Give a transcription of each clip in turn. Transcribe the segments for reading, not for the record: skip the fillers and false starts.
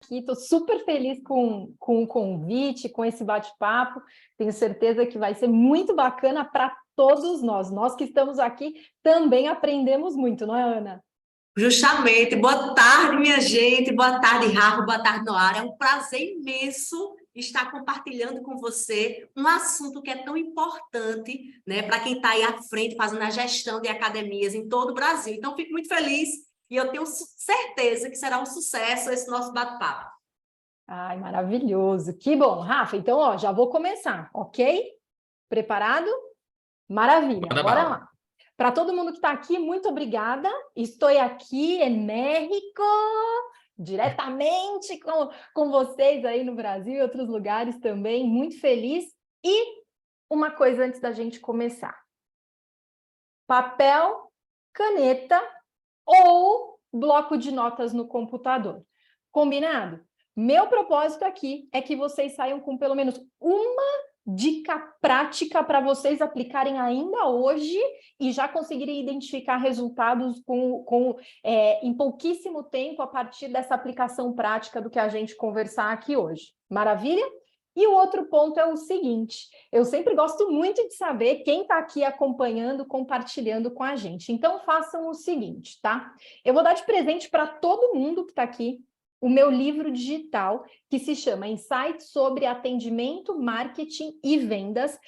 aqui, estou super feliz com o convite, com esse bate-papo. Tenho certeza que vai ser muito bacana para todos nós. Nós que estamos aqui também aprendemos muito, não é, Ana? Justamente. Boa tarde, minha gente. Boa tarde, Rafa. Boa tarde, Noara. É um prazer imenso estar compartilhando com você um assunto que é tão importante, né, para quem está aí à frente fazendo a gestão de academias em todo o Brasil. Então, fico muito feliz e eu tenho certeza que será um sucesso esse nosso bate-papo. Ai, maravilhoso. Que bom. Rafa, então, ó, já vou começar, ok? Preparado? Maravilha. Manda Bora bala. lá. Para todo mundo que está aqui, muito obrigada. Estou aqui em México, diretamente com vocês aí no Brasil e outros lugares também. Muito feliz. E uma coisa antes da gente começar. Papel, caneta ou bloco de notas no computador. Combinado? Meu propósito aqui é que vocês saiam com pelo menos uma dica prática para vocês aplicarem ainda hoje e já conseguirem identificar resultados em pouquíssimo tempo a partir dessa aplicação prática do que a gente conversar aqui hoje. Maravilha? E o outro ponto é o seguinte, eu sempre gosto muito de saber quem está aqui acompanhando, compartilhando com a gente. Então, façam o seguinte, tá? Eu vou dar de presente para todo mundo que está aqui o meu livro digital, que se chama Insights sobre Atendimento, Marketing e Vendas,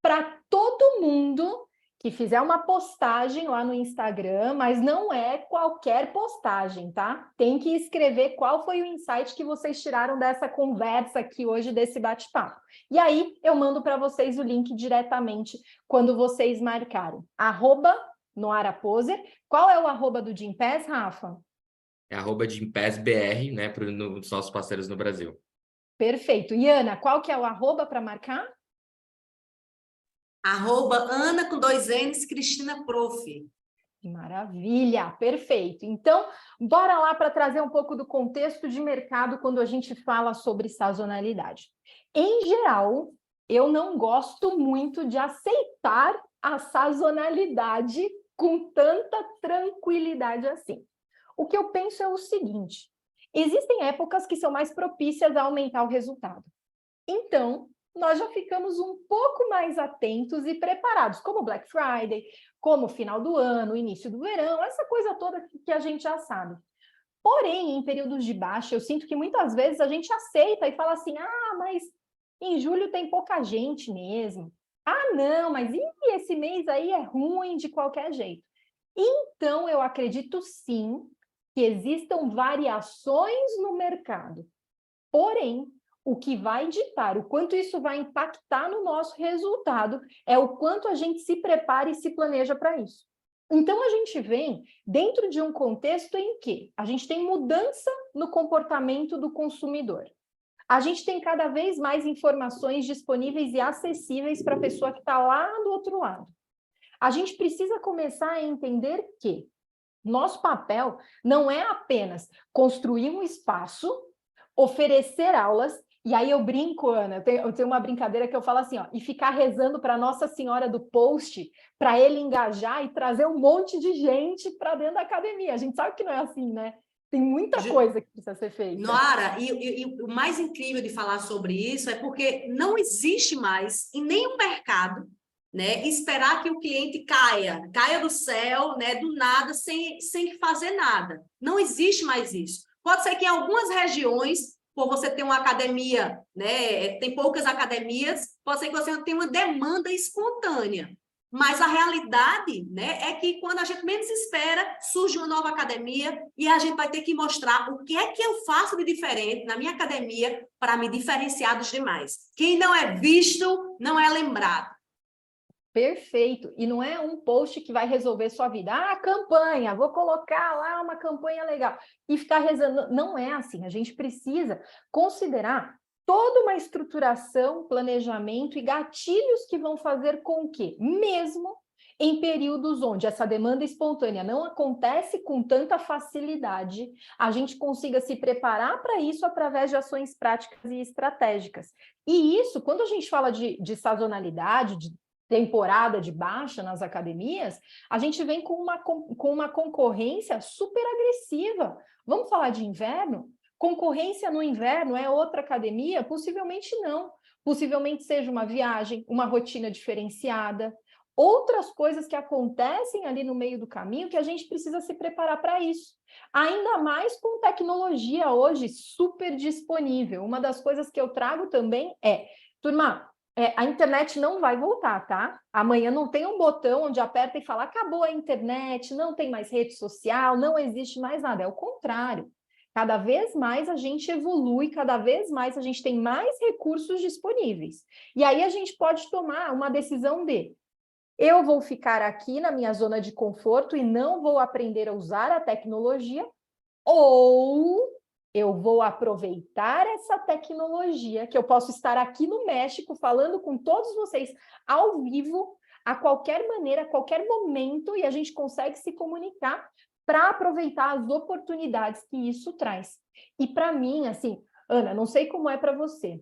para todo mundo que fizer uma postagem lá no Instagram, mas não é qualquer postagem, tá? Tem que escrever qual foi o insight que vocês tiraram dessa conversa aqui hoje, desse bate-papo. E aí, eu mando para vocês o link diretamente quando vocês marcarem. @NoaraPoser. Qual é o arroba do Gympass, Rafa? É @GympassBR, né, para os nossos parceiros no Brasil. Perfeito. E Ana, qual que é o arroba para marcar? @Ana com 2 N's, Cristina Prof. Maravilha, perfeito. Então, bora lá para trazer um pouco do contexto de mercado quando a gente fala sobre sazonalidade. Em geral, eu não gosto muito de aceitar a sazonalidade com tanta tranquilidade assim. O que eu penso é o seguinte: existem épocas que são mais propícias a aumentar o resultado. Então, nós já ficamos um pouco mais atentos e preparados, como Black Friday, como o final do ano, início do verão, essa coisa toda que a gente já sabe. Porém, em períodos de baixa, eu sinto que muitas vezes a gente aceita e fala assim, mas em julho tem pouca gente mesmo. Ah, não, mas esse mês aí é ruim de qualquer jeito. Então, eu acredito sim que existam variações no mercado. Porém, o que vai ditar, o quanto isso vai impactar no nosso resultado, é o quanto a gente se prepara e se planeja para isso. Então, a gente vem dentro de um contexto em que a gente tem mudança no comportamento do consumidor. A gente tem cada vez mais informações disponíveis e acessíveis para a pessoa que está lá do outro lado. A gente precisa começar a entender que nosso papel não é apenas construir um espaço, oferecer aulas, e aí eu brinco, Ana, eu tenho uma brincadeira que eu falo assim, e ficar rezando para Nossa Senhora do Post, para ele engajar e trazer um monte de gente para dentro da academia. A gente sabe que não é assim, né? Tem muita coisa que precisa ser feita. Noara, e o mais incrível de falar sobre isso é porque não existe mais em nenhum mercado, né, esperar que o cliente caia do céu, né, do nada, sem fazer nada. Não existe mais isso. Pode ser que em algumas regiões, por você ter uma academia, né, tem poucas academias, pode ser que você tenha uma demanda espontânea. Mas a realidade, né, é que quando a gente menos espera, surge uma nova academia e a gente vai ter que mostrar o que é que eu faço de diferente na minha academia para me diferenciar dos demais. Quem não é visto, não é lembrado. Perfeito. E não é um post que vai resolver sua vida. Campanha, vou colocar lá uma campanha legal e ficar rezando. Não é assim. A gente precisa considerar toda uma estruturação, planejamento e gatilhos que vão fazer com que, mesmo em períodos onde essa demanda espontânea não acontece com tanta facilidade, a gente consiga se preparar para isso através de ações práticas e estratégicas. E isso, quando a gente fala de sazonalidade, de temporada de baixa nas academias, a gente vem com uma concorrência super agressiva. Vamos falar de inverno? Concorrência no inverno é outra academia? Possivelmente não. Possivelmente seja uma viagem, uma rotina diferenciada, outras coisas que acontecem ali no meio do caminho que a gente precisa se preparar para isso. Ainda mais com tecnologia hoje super disponível. Uma das coisas que eu trago também turma, a internet não vai voltar, tá? Amanhã não tem um botão onde aperta e fala, acabou a internet, não tem mais rede social, não existe mais nada. É o contrário. Cada vez mais a gente evolui, cada vez mais a gente tem mais recursos disponíveis. E aí a gente pode tomar uma decisão de eu vou ficar aqui na minha zona de conforto e não vou aprender a usar a tecnologia, ou eu vou aproveitar essa tecnologia, que eu posso estar aqui no México falando com todos vocês ao vivo, a qualquer maneira, a qualquer momento, e a gente consegue se comunicar para aproveitar as oportunidades que isso traz. E para mim, assim, Ana, não sei como é para você,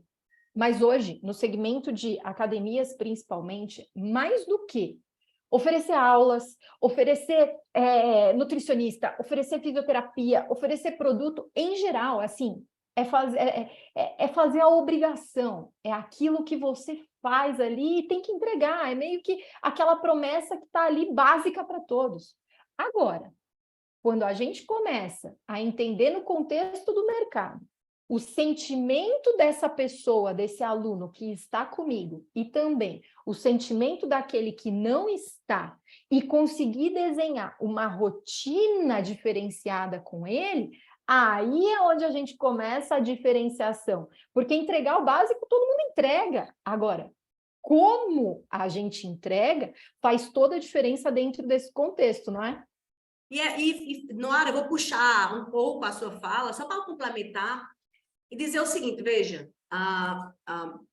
mas hoje, no segmento de academias principalmente, mais do que oferecer aulas, oferecer nutricionista, oferecer fisioterapia, oferecer produto em geral, assim, é fazer a obrigação, é aquilo que você faz ali e tem que entregar, é meio que aquela promessa que está ali básica para todos. Agora, quando a gente começa a entender no contexto do mercado o sentimento dessa pessoa, desse aluno que está comigo, e também o sentimento daquele que não está, e conseguir desenhar uma rotina diferenciada com ele, aí é onde a gente começa a diferenciação. Porque entregar o básico, todo mundo entrega. Agora, como a gente entrega faz toda a diferença dentro desse contexto, não é? Noara, eu vou puxar um pouco a sua fala, só para complementar, e dizer o seguinte, veja,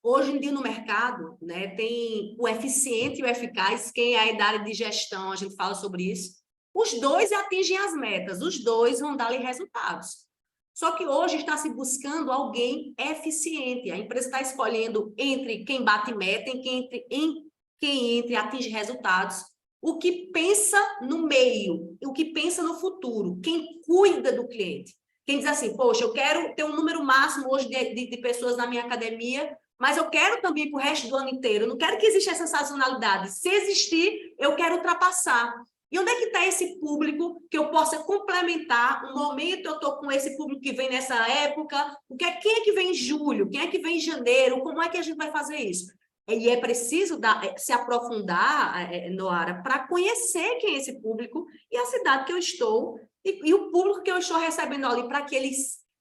hoje em dia no mercado, né, tem o eficiente e o eficaz, quem é da área de gestão, a gente fala sobre isso, os dois atingem as metas, os dois vão dar-lhe resultados. Só que hoje está se buscando alguém eficiente, a empresa está escolhendo entre quem bate meta, em quem entre atinge resultados, o que pensa no meio, o que pensa no futuro, quem cuida do cliente. Quem diz assim, poxa, eu quero ter um número máximo hoje de pessoas na minha academia, mas eu quero também para o resto do ano inteiro. Eu não quero que exista essa sazonalidade. Se existir, eu quero ultrapassar. E onde é que está esse público que eu possa complementar? Um momento eu estou com esse público que vem nessa época. Quem é que vem em julho? Quem é que vem em janeiro? Como é que a gente vai fazer isso? E é preciso se aprofundar, Noara, para conhecer quem é esse público e a cidade que eu estou e o público que eu estou recebendo ali, para que ele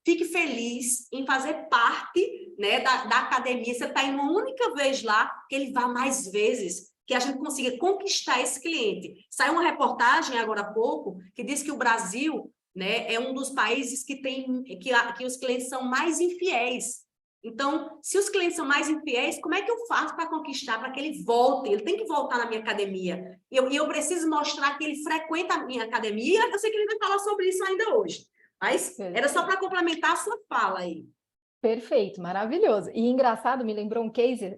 fique feliz em fazer parte, né, da academia. Você está indo uma única vez lá, que ele vá mais vezes, que a gente consiga conquistar esse cliente. Saiu uma reportagem agora há pouco que diz que o Brasil, né, é um dos países que os clientes são mais infiéis. Então, se os clientes são mais infiéis, como é que eu faço para conquistar, para que ele volte? Ele tem que voltar na minha academia. E eu preciso mostrar que ele frequenta a minha academia. Eu sei que ele vai falar sobre isso ainda hoje. Mas era só para complementar a sua fala aí. Perfeito, maravilhoso. E engraçado, me lembrou um case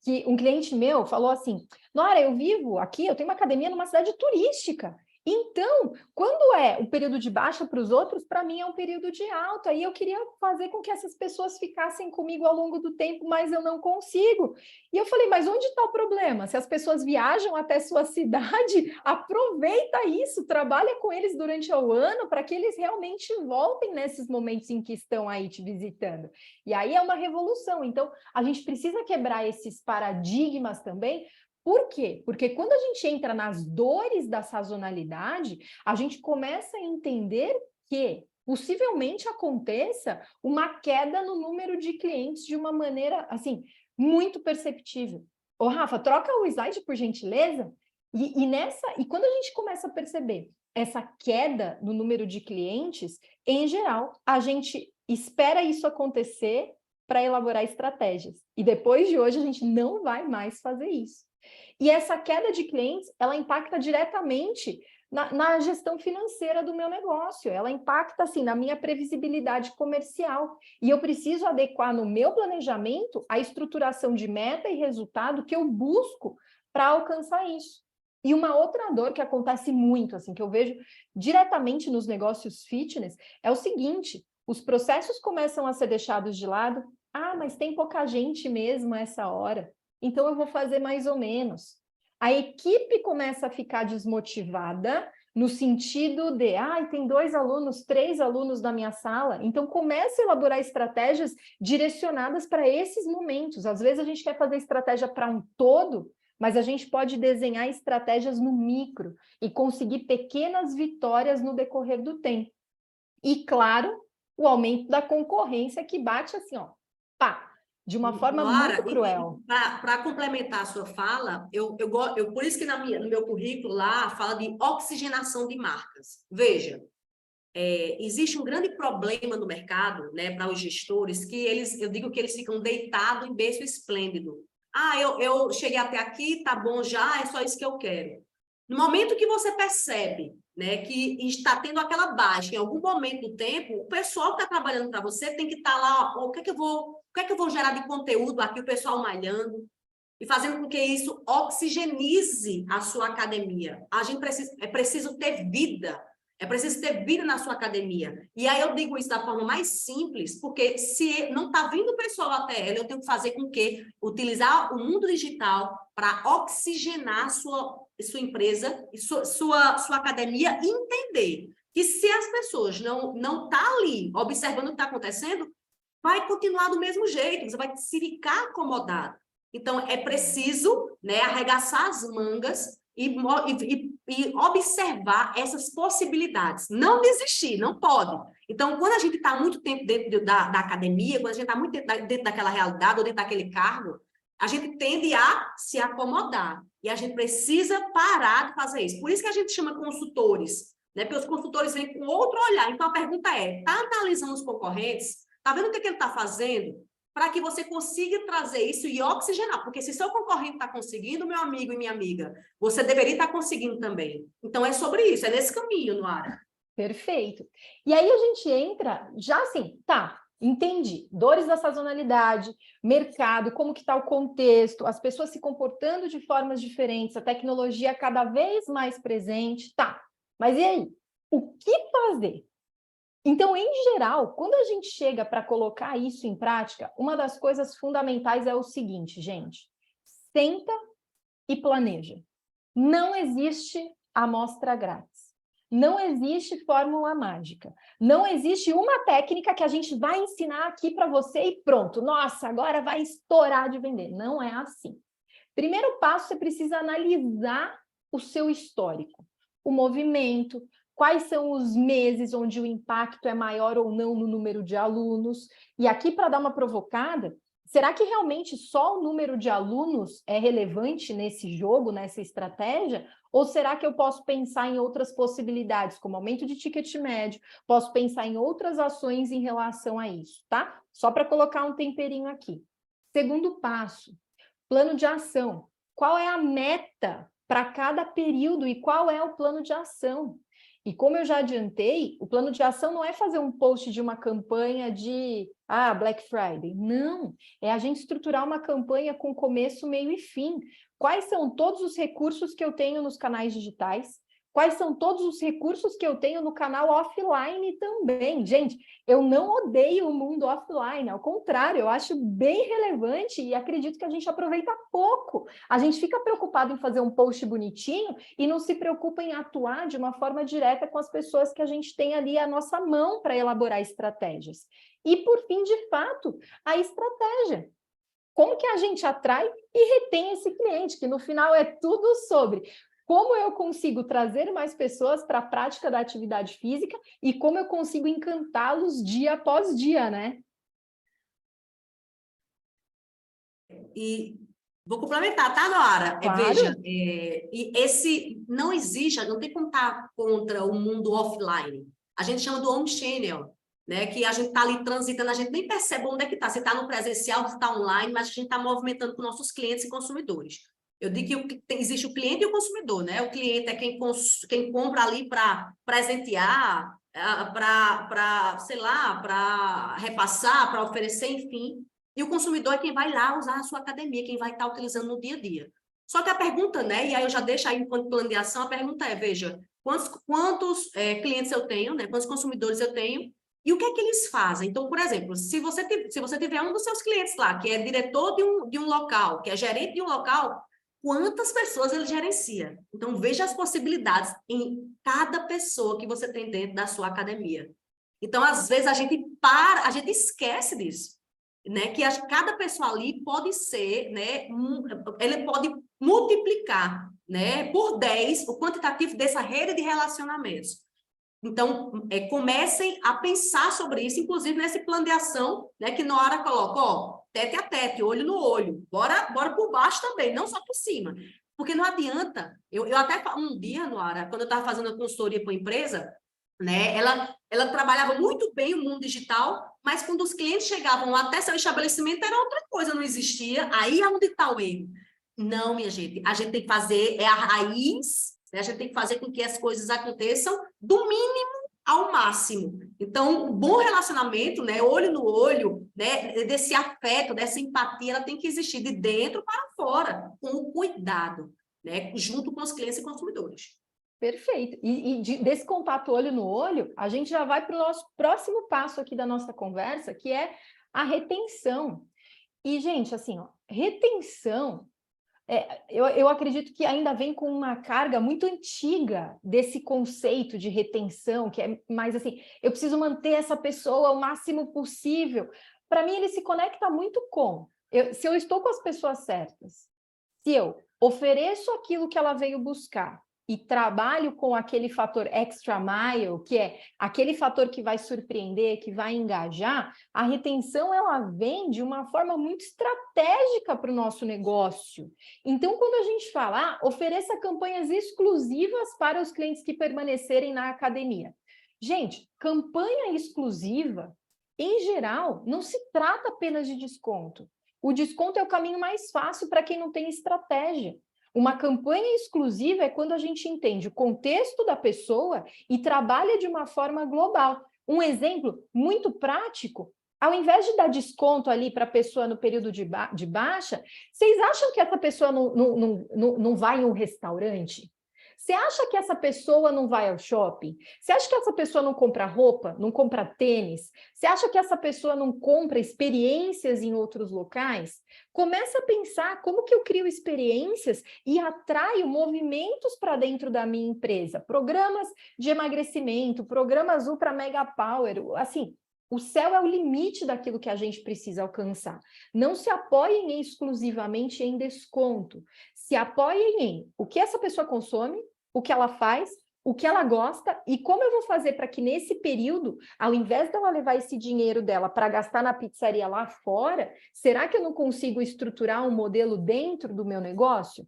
que um cliente meu falou assim, Nora, eu vivo aqui, eu tenho uma academia numa cidade turística. Então, quando é o período de baixa para os outros, para mim é um período de alta, e eu queria fazer com que essas pessoas ficassem comigo ao longo do tempo, mas eu não consigo. E eu falei, mas onde está o problema? Se as pessoas viajam até sua cidade, aproveita isso, trabalha com eles durante o ano, para que eles realmente voltem nesses momentos em que estão aí te visitando. E aí é uma revolução. Então, a gente precisa quebrar esses paradigmas também. Por quê? Porque quando a gente entra nas dores da sazonalidade, a gente começa a entender que possivelmente aconteça uma queda no número de clientes de uma maneira, assim, muito perceptível. Ô, Rafa, troca o slide, por gentileza. E quando a gente começa a perceber essa queda no número de clientes, em geral, a gente espera isso acontecer para elaborar estratégias. E depois de hoje, a gente não vai mais fazer isso. E essa queda de clientes, ela impacta diretamente na gestão financeira do meu negócio, ela impacta, assim, na minha previsibilidade comercial. E eu preciso adequar no meu planejamento a estruturação de meta e resultado que eu busco para alcançar isso. E uma outra dor que acontece muito, assim, que eu vejo diretamente nos negócios fitness, é o seguinte, os processos começam a ser deixados de lado. Ah, mas tem pouca gente mesmo a essa hora, então eu vou fazer mais ou menos. A equipe começa a ficar desmotivada, no sentido de, tem 2 alunos, 3 alunos na minha sala, então começa a elaborar estratégias direcionadas para esses momentos. Às vezes a gente quer fazer estratégia para um todo, mas a gente pode desenhar estratégias no micro e conseguir pequenas vitórias no decorrer do tempo. E, claro, o aumento da concorrência que bate assim, ó, pá, de uma forma muito cruel. Para complementar a sua fala, por isso que no meu currículo lá fala de oxigenação de marcas. Veja, existe um grande problema no mercado, né, para os gestores, que eu digo que eles ficam deitados em berço esplêndido. Eu cheguei até aqui, tá bom já, é só isso que eu quero. No momento que você percebe, né, que está tendo aquela baixa em algum momento do tempo, o pessoal que está trabalhando para você tem que estar lá, ó, o que é que eu vou gerar de conteúdo aqui, o pessoal malhando, e fazendo com que isso oxigenize a sua academia. É preciso ter vida. É preciso ter vida na sua academia. E aí eu digo isso da forma mais simples, porque se não está vindo o pessoal até ela, eu tenho que fazer com que utilizar o mundo digital para oxigenar sua empresa, sua academia, e entender que se as pessoas não tá ali observando o que está acontecendo, vai continuar do mesmo jeito, você vai se ficar acomodado. Então, é preciso, né, arregaçar as mangas e observar essas possibilidades. Não desistir, não pode. Então, quando a gente está muito tempo dentro da academia, quando a gente está muito dentro daquela realidade ou dentro daquele cargo, a gente tende a se acomodar. E a gente precisa parar de fazer isso. Por isso que a gente chama consultores, né? Porque os consultores vêm com outro olhar. Então, a pergunta é, está analisando os concorrentes? Está vendo o que ele está fazendo? Para que você consiga trazer isso e oxigenar. Porque se seu concorrente está conseguindo, meu amigo e minha amiga, você deveria estar conseguindo também. Então, é sobre isso, é nesse caminho, Noara. Perfeito. E aí a gente entra, já assim, tá, entendi. Dores da sazonalidade, mercado, como que está o contexto, as pessoas se comportando de formas diferentes, a tecnologia cada vez mais presente, tá. Mas e aí? O que fazer? Então, em geral, quando a gente chega para colocar isso em prática, uma das coisas fundamentais é o seguinte, gente. Senta e planeja. Não existe amostra grátis. Não existe fórmula mágica. Não existe uma técnica que a gente vai ensinar aqui para você e pronto. Nossa, agora vai estourar de vender. Não é assim. Primeiro passo, você precisa analisar o seu histórico, o movimento, quais são os meses onde o impacto é maior ou não no número de alunos. E aqui, para dar uma provocada, será que realmente só o número de alunos é relevante nesse jogo, nessa estratégia? Ou será que eu posso pensar em outras possibilidades, como aumento de ticket médio, posso pensar em outras ações em relação a isso, tá? Só para colocar um temperinho aqui. Segundo passo, plano de ação. Qual é a meta para cada período e qual é o plano de ação? E como eu já adiantei, o plano de ação não é fazer um post de uma campanha de Black Friday. Não, é a gente estruturar uma campanha com começo, meio e fim. Quais são todos os recursos que eu tenho nos canais digitais? Quais são todos os recursos que eu tenho no canal offline também? Gente, eu não odeio o mundo offline, ao contrário, eu acho bem relevante e acredito que a gente aproveita pouco. A gente fica preocupado em fazer um post bonitinho e não se preocupa em atuar de uma forma direta com as pessoas que a gente tem ali à nossa mão para elaborar estratégias. E, por fim, de fato, a estratégia. Como que a gente atrai e retém esse cliente, que no final é tudo sobre como eu consigo trazer mais pessoas para a prática da atividade física e como eu consigo encantá-los dia após dia, né? E vou complementar, tá, Noara? Claro. Veja, não existe, não tem como estar contra o mundo offline. A gente chama do omnichannel, né? Que a gente está ali transitando, a gente nem percebe onde é que está. Se está no presencial, se está online, mas a gente está movimentando com nossos clientes e consumidores. Eu digo que existe o cliente e o consumidor, né? O cliente é quem compra ali para presentear, sei lá, para repassar, para oferecer, enfim. E o consumidor é quem vai lá usar a sua academia, quem vai estar utilizando no dia a dia. Só que a pergunta, né? E aí eu já deixo aí enquanto plano de ação, a pergunta é, veja, quantos clientes eu tenho, né? Quantos consumidores eu tenho E o que é que eles fazem? Então, por exemplo, se você tiver um dos seus clientes lá, que é diretor de um local, que é gerente de um local, quantas pessoas ele gerencia? Então, veja as possibilidades em cada pessoa que você tem dentro da sua academia. Então, às vezes, a gente esquece disso, né? Que cada pessoa ali pode ser, né? Ele pode multiplicar, né? Por 10 o quantitativo dessa rede de relacionamentos. Então, comecem a pensar sobre isso, inclusive nesse plano de ação, né, que Noara coloca, ó, tete a tete, olho no olho, bora por baixo também, não só por cima. Porque não adianta, eu até um dia, Noara, quando eu estava fazendo a consultoria para a empresa, né, ela trabalhava muito bem o mundo digital, mas quando os clientes chegavam até seu estabelecimento, era outra coisa, não existia, aí é onde está o erro. Não, minha gente, a gente tem que fazer, a raiz, né? A gente tem que fazer com que as coisas aconteçam do mínimo ao máximo. Então, um bom relacionamento, né, olho no olho, né, desse afeto, dessa empatia, ela tem que existir de dentro para fora, com cuidado, né, junto com os clientes e consumidores. Perfeito. Desse contato olho no olho, a gente já vai para o nosso próximo passo aqui da nossa conversa, que é a retenção. E, gente, assim, ó, retenção... eu acredito que ainda vem com uma carga muito antiga desse conceito de retenção, que é mais assim, eu preciso manter essa pessoa o máximo possível. Para mim, ele se conecta muito com, se eu estou com as pessoas certas, se eu ofereço aquilo que ela veio buscar, e trabalho com aquele fator extra mile, que é aquele fator que vai surpreender, que vai engajar, a retenção ela vem de uma forma muito estratégica para o nosso negócio. Então, quando a gente fala, ofereça campanhas exclusivas para os clientes que permanecerem na academia. Gente, campanha exclusiva, em geral, não se trata apenas de desconto. O desconto é o caminho mais fácil para quem não tem estratégia. Uma campanha exclusiva é quando a gente entende o contexto da pessoa e trabalha de uma forma global. Um exemplo muito prático, ao invés de dar desconto ali para a pessoa no período de baixa, vocês acham que essa pessoa não vai em um restaurante? Você acha que essa pessoa não vai ao shopping? Você acha que essa pessoa não compra roupa, não compra tênis? Você acha que essa pessoa não compra experiências em outros locais? Começa a pensar como que eu crio experiências e atraio movimentos para dentro da minha empresa. Programas de emagrecimento, programas ultra mega power, assim, o céu é o limite daquilo que a gente precisa alcançar. Não se apoiem exclusivamente em desconto. Se apoiem em o que essa pessoa consome, o que ela faz, o que ela gosta e como eu vou fazer para que nesse período, ao invés dela levar esse dinheiro dela para gastar na pizzaria lá fora, será que eu não consigo estruturar um modelo dentro do meu negócio?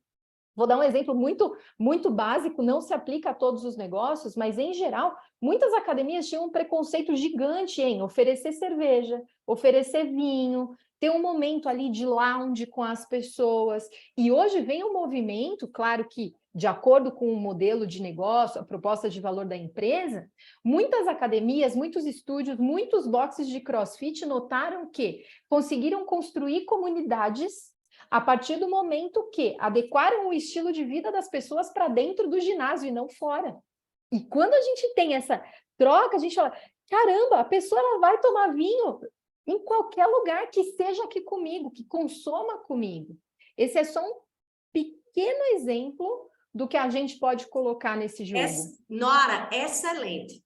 Vou dar um exemplo muito básico, não se aplica a todos os negócios, mas, em geral, muitas academias tinham um preconceito gigante em oferecer cerveja, oferecer vinho, ter um momento ali de lounge com as pessoas. E hoje vem um movimento, claro que, de acordo com o modelo de negócio, a proposta de valor da empresa, muitas academias, muitos estúdios, muitos boxes de CrossFit notaram que conseguiram construir comunidades a partir do momento que adequaram o estilo de vida das pessoas para dentro do ginásio e não fora. E quando a gente tem essa troca, a gente fala, caramba, a pessoa ela vai tomar vinho em qualquer lugar que esteja aqui comigo, que consoma comigo. Esse é só um pequeno exemplo do que a gente pode colocar nesse jogo. Nora, excelente.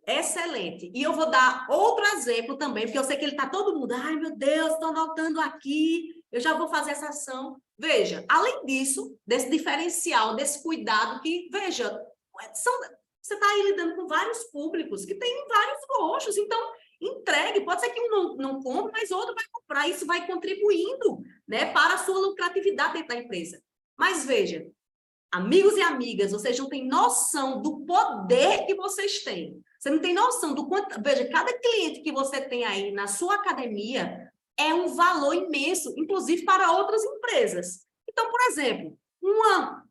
Excelente. E eu vou dar outro exemplo também, porque eu sei que ele está todo mundo, ai meu Deus, estou anotando aqui, eu já vou fazer essa ação. Veja, além disso, desse diferencial, desse cuidado que, veja, você está aí lidando com vários públicos que têm vários gostos, então entregue, pode ser que um não compre, mas outro vai comprar, isso vai contribuindo, né, para a sua lucratividade dentro da empresa. Mas veja, amigos e amigas, vocês não têm noção do poder que vocês têm. Você não tem noção do quanto... Veja, cada cliente que você tem aí na sua academia é um valor imenso, inclusive para outras empresas. Então, por exemplo,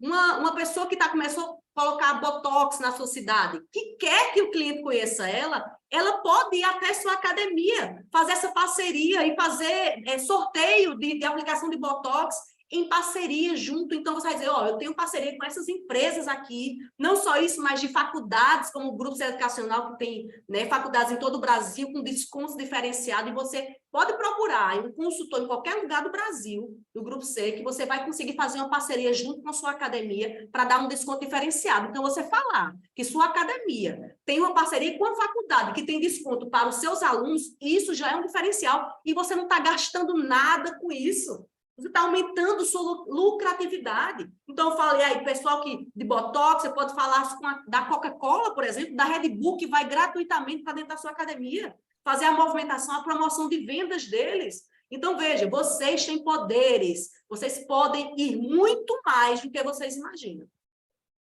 uma pessoa que começou a colocar Botox na sua cidade, que quer que o cliente conheça ela pode ir até sua academia, fazer essa parceria e fazer sorteio de aplicação de Botox em parceria junto. Então, você vai dizer, ó, eu tenho parceria com essas empresas aqui, não só isso, mas de faculdades, como o Grupo Educacional, que tem, né, faculdades em todo o Brasil, com descontos diferenciados, e você pode procurar um consultor em qualquer lugar do Brasil, do Grupo C, que você vai conseguir fazer uma parceria junto com a sua academia para dar um desconto diferenciado. Então, você falar que sua academia tem uma parceria com a faculdade que tem desconto para os seus alunos, isso já é um diferencial, e você não está gastando nada com isso. Você está aumentando sua lucratividade. Então, eu falei aí, pessoal que de Botox, você pode falar da Coca-Cola, por exemplo, da Red Bull, que vai gratuitamente para dentro da sua academia, fazer a movimentação, a promoção de vendas deles. Então, veja, vocês têm poderes, vocês podem ir muito mais do que vocês imaginam.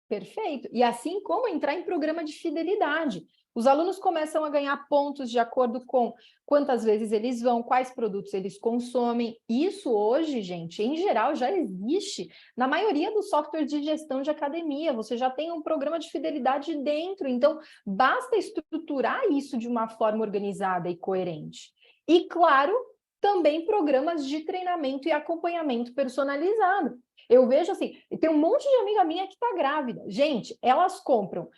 Perfeito. E assim como entrar em programa de fidelidade. Os alunos começam a ganhar pontos de acordo com quantas vezes eles vão, quais produtos eles consomem. Isso hoje, gente, em geral, já existe na maioria dos softwares de gestão de academia. Você já tem um programa de fidelidade dentro. Então, basta estruturar isso de uma forma organizada e coerente. E, claro, também programas de treinamento e acompanhamento personalizado. Eu vejo assim, tem um monte de amiga minha que está grávida. Gente, elas compram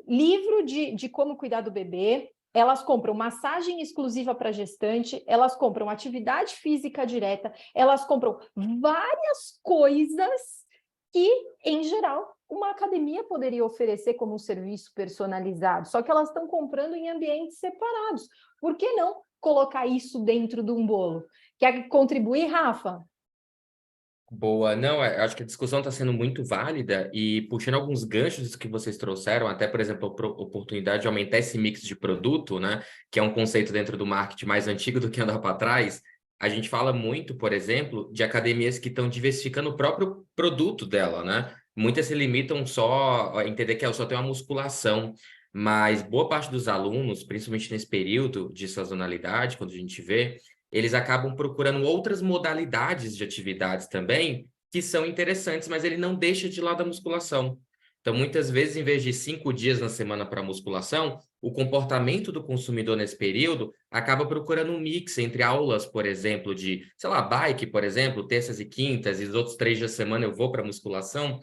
livro de como cuidar do bebê, elas compram massagem exclusiva para gestante, elas compram atividade física direta, elas compram várias coisas que, em geral, uma academia poderia oferecer como um serviço personalizado, só que elas estão comprando em ambientes separados. Por que não colocar isso dentro de um bolo? Quer contribuir, Rafa? Boa, não, acho que a discussão está sendo muito válida e puxando alguns ganchos que vocês trouxeram, até, por exemplo, a oportunidade de aumentar esse mix de produto, né, que é um conceito dentro do marketing mais antigo do que andar para trás. A gente fala muito, por exemplo, de academias que estão diversificando o próprio produto dela, né? Muitas se limitam só a entender que eu só tenho uma musculação, mas boa parte dos alunos, principalmente nesse período de sazonalidade, quando a gente vê, eles acabam procurando outras modalidades de atividades também que são interessantes, mas ele não deixa de lado a musculação. Então, muitas vezes, em vez de 5 dias na semana para musculação, o comportamento do consumidor nesse período acaba procurando um mix entre aulas, por exemplo, de, sei lá, bike, por exemplo, terças e quintas, e os outros 3 dias da semana eu vou para musculação,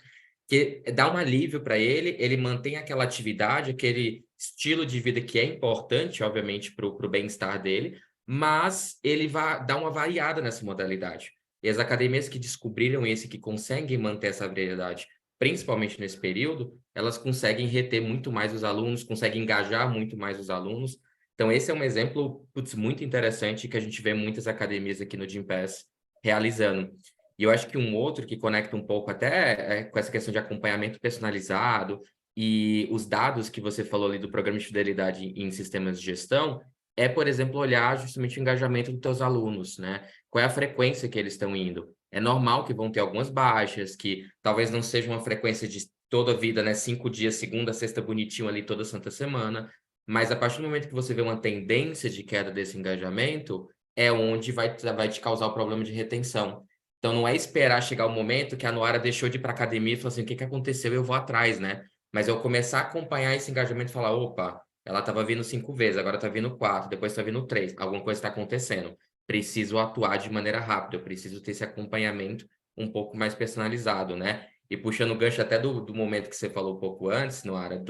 que dá um alívio para ele, ele mantém aquela atividade, aquele estilo de vida que é importante, obviamente, para o bem-estar dele, mas ele vai dar uma variada nessa modalidade. E as academias que descobriram esse, que conseguem manter essa variedade, principalmente nesse período, elas conseguem reter muito mais os alunos, conseguem engajar muito mais os alunos. Então, esse é um exemplo, muito interessante que a gente vê muitas academias aqui no Gympass realizando. E eu acho que um outro que conecta um pouco até com essa questão de acompanhamento personalizado e os dados que você falou ali do programa de fidelidade em sistemas de gestão, é, por exemplo, olhar justamente o engajamento dos teus alunos, né? Qual é a frequência que eles estão indo? É normal que vão ter algumas baixas, que talvez não seja uma frequência de toda a vida, né? 5 dias, segunda, sexta, bonitinho ali toda santa semana, mas a partir do momento que você vê uma tendência de queda desse engajamento, é onde vai te causar o problema de retenção. Então, não é esperar chegar o momento que a Noara deixou de ir para a academia e falou assim, o que aconteceu? Eu vou atrás, né? Mas eu começar a acompanhar esse engajamento e falar, opa, ela estava vindo 5 vezes, agora está vindo 4, depois está vindo 3. Alguma coisa está acontecendo. Preciso atuar de maneira rápida, eu preciso ter esse acompanhamento um pouco mais personalizado, né? E puxando o gancho até do momento que você falou um pouco antes, Noara,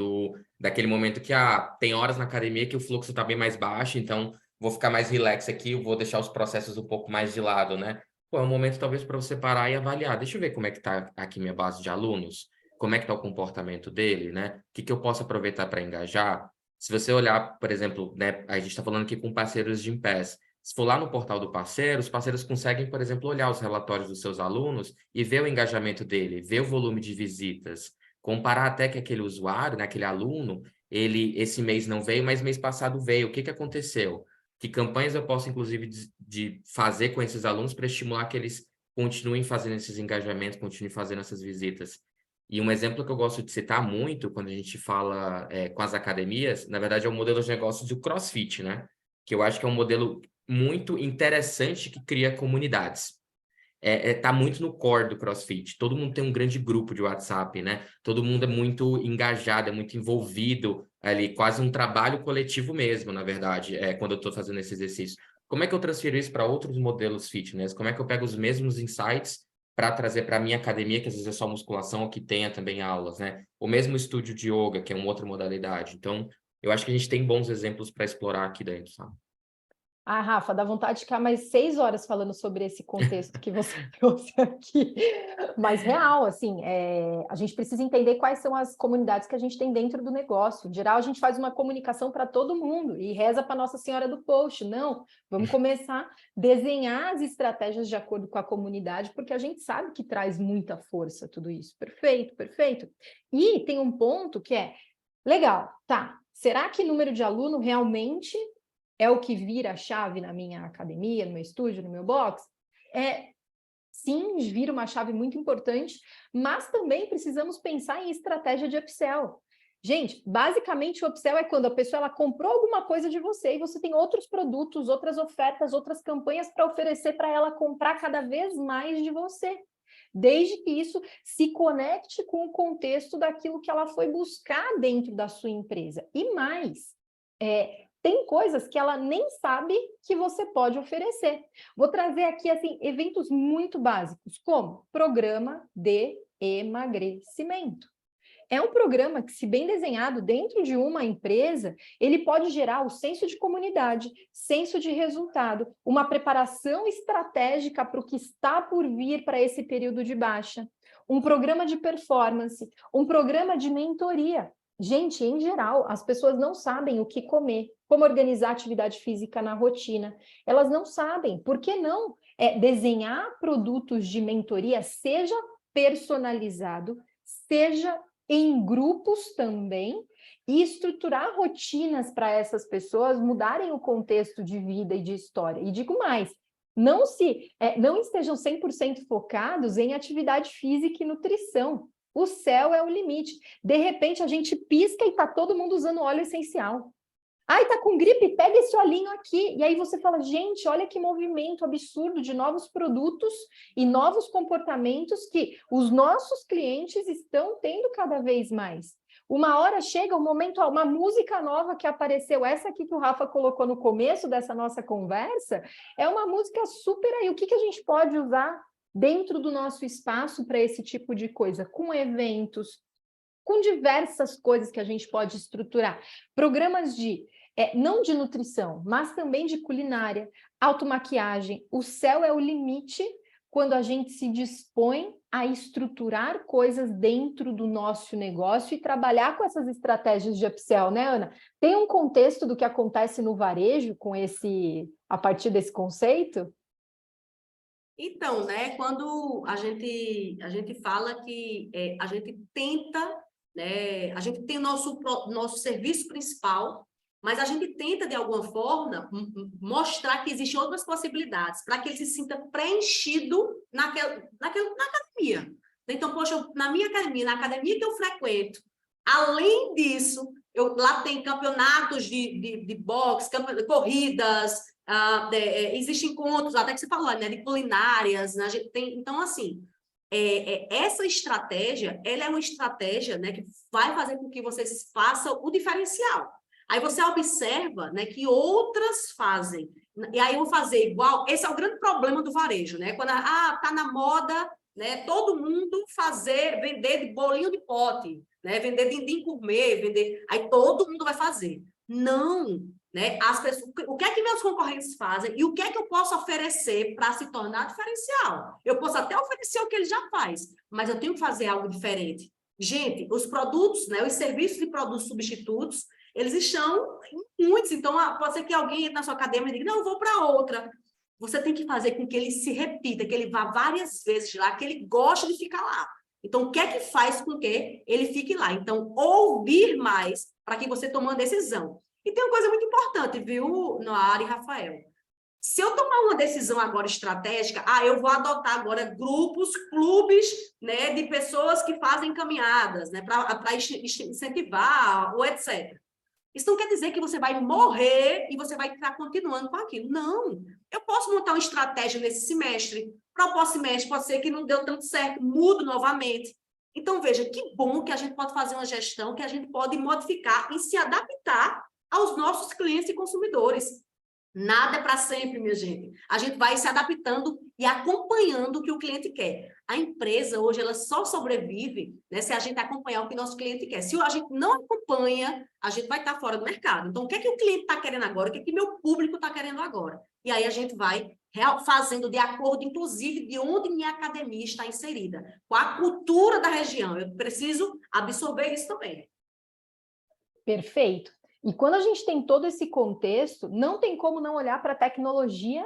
daquele momento que tem horas na academia que o fluxo está bem mais baixo, então vou ficar mais relax aqui, eu vou deixar os processos um pouco mais de lado, né? Pô, é um momento talvez para você parar e avaliar. Deixa eu ver como é que está aqui minha base de alunos, como é que está o comportamento dele, né? O que eu posso aproveitar para engajar? Se você olhar, por exemplo, né, a gente está falando aqui com parceiros de Gympass. Se for lá no portal do parceiro, os parceiros conseguem, por exemplo, olhar os relatórios dos seus alunos e ver o engajamento dele, ver o volume de visitas, comparar até que aquele usuário, né, aquele aluno, ele esse mês não veio, mas mês passado veio. O que aconteceu? Que campanhas eu posso, inclusive, de fazer com esses alunos para estimular que eles continuem fazendo esses engajamentos, continuem fazendo essas visitas. E um exemplo que eu gosto de citar muito quando a gente fala com as academias, na verdade, é o modelo de negócio do CrossFit, né? Que eu acho que é um modelo muito interessante que cria comunidades. Tá muito no core do CrossFit. Todo mundo tem um grande grupo de WhatsApp, né? Todo mundo é muito engajado, é muito envolvido ali, quase um trabalho coletivo mesmo, na verdade, quando eu estou fazendo esse exercício. Como é que eu transfiro isso para outros modelos fitness? Como é que eu pego os mesmos insights para trazer para a minha academia, que às vezes é só musculação, ou que tenha também aulas, né? O mesmo estúdio de yoga, que é uma outra modalidade. Então, eu acho que a gente tem bons exemplos para explorar aqui dentro, sabe? Ah, Rafa, dá vontade de ficar mais 6 horas falando sobre esse contexto que você trouxe aqui. Mas real, assim, a gente precisa entender quais são as comunidades que a gente tem dentro do negócio. Em geral, a gente faz uma comunicação para todo mundo e reza para Nossa Senhora do Post. Não, vamos começar a desenhar as estratégias de acordo com a comunidade, porque a gente sabe que traz muita força tudo isso. Perfeito, perfeito. E tem um ponto que é, legal, tá, será que número de aluno realmente é o que vira a chave na minha academia, no meu estúdio, no meu box? Sim, vira uma chave muito importante, mas também precisamos pensar em estratégia de upsell. Gente, basicamente o upsell é quando a pessoa ela comprou alguma coisa de você e você tem outros produtos, outras ofertas, outras campanhas para oferecer para ela comprar cada vez mais de você. Desde que isso se conecte com o contexto daquilo que ela foi buscar dentro da sua empresa. E mais, tem coisas que ela nem sabe que você pode oferecer. Vou trazer aqui assim, eventos muito básicos, como programa de emagrecimento. É um programa que, se bem desenhado dentro de uma empresa, ele pode gerar o senso de comunidade, senso de resultado, uma preparação estratégica para o que está por vir para esse período de baixa, um programa de performance, um programa de mentoria. Gente, em geral, as pessoas não sabem o que comer, como organizar a atividade física na rotina. Elas não sabem. Por que não desenhar produtos de mentoria, seja personalizado, seja em grupos também, e estruturar rotinas para essas pessoas mudarem o contexto de vida e de história. E digo mais, não estejam 100% focados em atividade física e nutrição. O céu é o limite. De repente, a gente pisca e está todo mundo usando óleo essencial. Ai, tá com gripe? Pega esse olhinho aqui. E aí você fala, gente, olha que movimento absurdo de novos produtos e novos comportamentos que os nossos clientes estão tendo cada vez mais. Uma hora chega um momento, uma música nova que apareceu, essa aqui que o Rafa colocou no começo dessa nossa conversa, é uma música super aí. O que a gente pode usar dentro do nosso espaço para esse tipo de coisa? Com eventos, com diversas coisas que a gente pode estruturar. Programas não de nutrição, mas também de culinária, automaquiagem. O céu é o limite quando a gente se dispõe a estruturar coisas dentro do nosso negócio e trabalhar com essas estratégias de upsell, né, Ana? Tem um contexto do que acontece no varejo a partir desse conceito? Então, né, quando a gente fala que a gente tenta, né, a gente tem o nosso serviço principal, mas a gente tenta, de alguma forma, mostrar que existem outras possibilidades, para que ele se sinta preenchido na academia. Então, poxa, na minha academia, na academia que eu frequento, além disso, lá tem campeonatos de boxe, corridas, existem encontros, até que você falou, né, de culinárias, né, a gente tem, então, assim, essa estratégia, ela é uma estratégia, né, que vai fazer com que você faça o diferencial. Aí você observa, né, que outras fazem, e aí eu vou fazer igual. Esse é o grande problema do varejo, né? Quando tá na moda, né, todo mundo vender de bolinho de pote, né, vender din-din gourmet, aí todo mundo vai fazer. Não, né? As pessoas, o que é que meus concorrentes fazem e o que é que eu posso oferecer para se tornar diferencial? Eu posso até oferecer o que ele já faz, mas eu tenho que fazer algo diferente. Gente, os produtos, né, os serviços de produtos substitutos, eles estão em muitos. Então, pode ser que alguém entre na sua academia e diga, não, eu vou para outra. Você tem que fazer com que ele se repita, que ele vá várias vezes lá, que ele goste de ficar lá. Então, o que é que faz com que ele fique lá? Então, ouvir mais para que você tome uma decisão. E tem uma coisa muito importante, viu, Noara e Rafael? Se eu tomar uma decisão agora estratégica, eu vou adotar agora grupos, clubes, né, de pessoas que fazem caminhadas, né, para incentivar, ou etc. Isso não quer dizer que você vai morrer e você vai estar continuando com aquilo. Não. Eu posso montar uma estratégia nesse semestre. Para o próximo semestre pode ser que não deu tanto certo, mudo novamente. Então, veja, que bom que a gente pode fazer uma gestão, que a gente pode modificar e se adaptar aos nossos clientes e consumidores. Nada é para sempre, minha gente. A gente vai se adaptando e acompanhando o que o cliente quer. A empresa, hoje, ela só sobrevive, né, se a gente acompanhar o que o nosso cliente quer. Se a gente não acompanha, a gente vai estar fora do mercado. Então, o que é que o cliente está querendo agora? O que é que meu público está querendo agora? E aí a gente vai fazendo de acordo, inclusive, de onde minha academia está inserida. Com a cultura da região. Eu preciso absorver isso também. Perfeito. E quando a gente tem todo esse contexto, não tem como não olhar para a tecnologia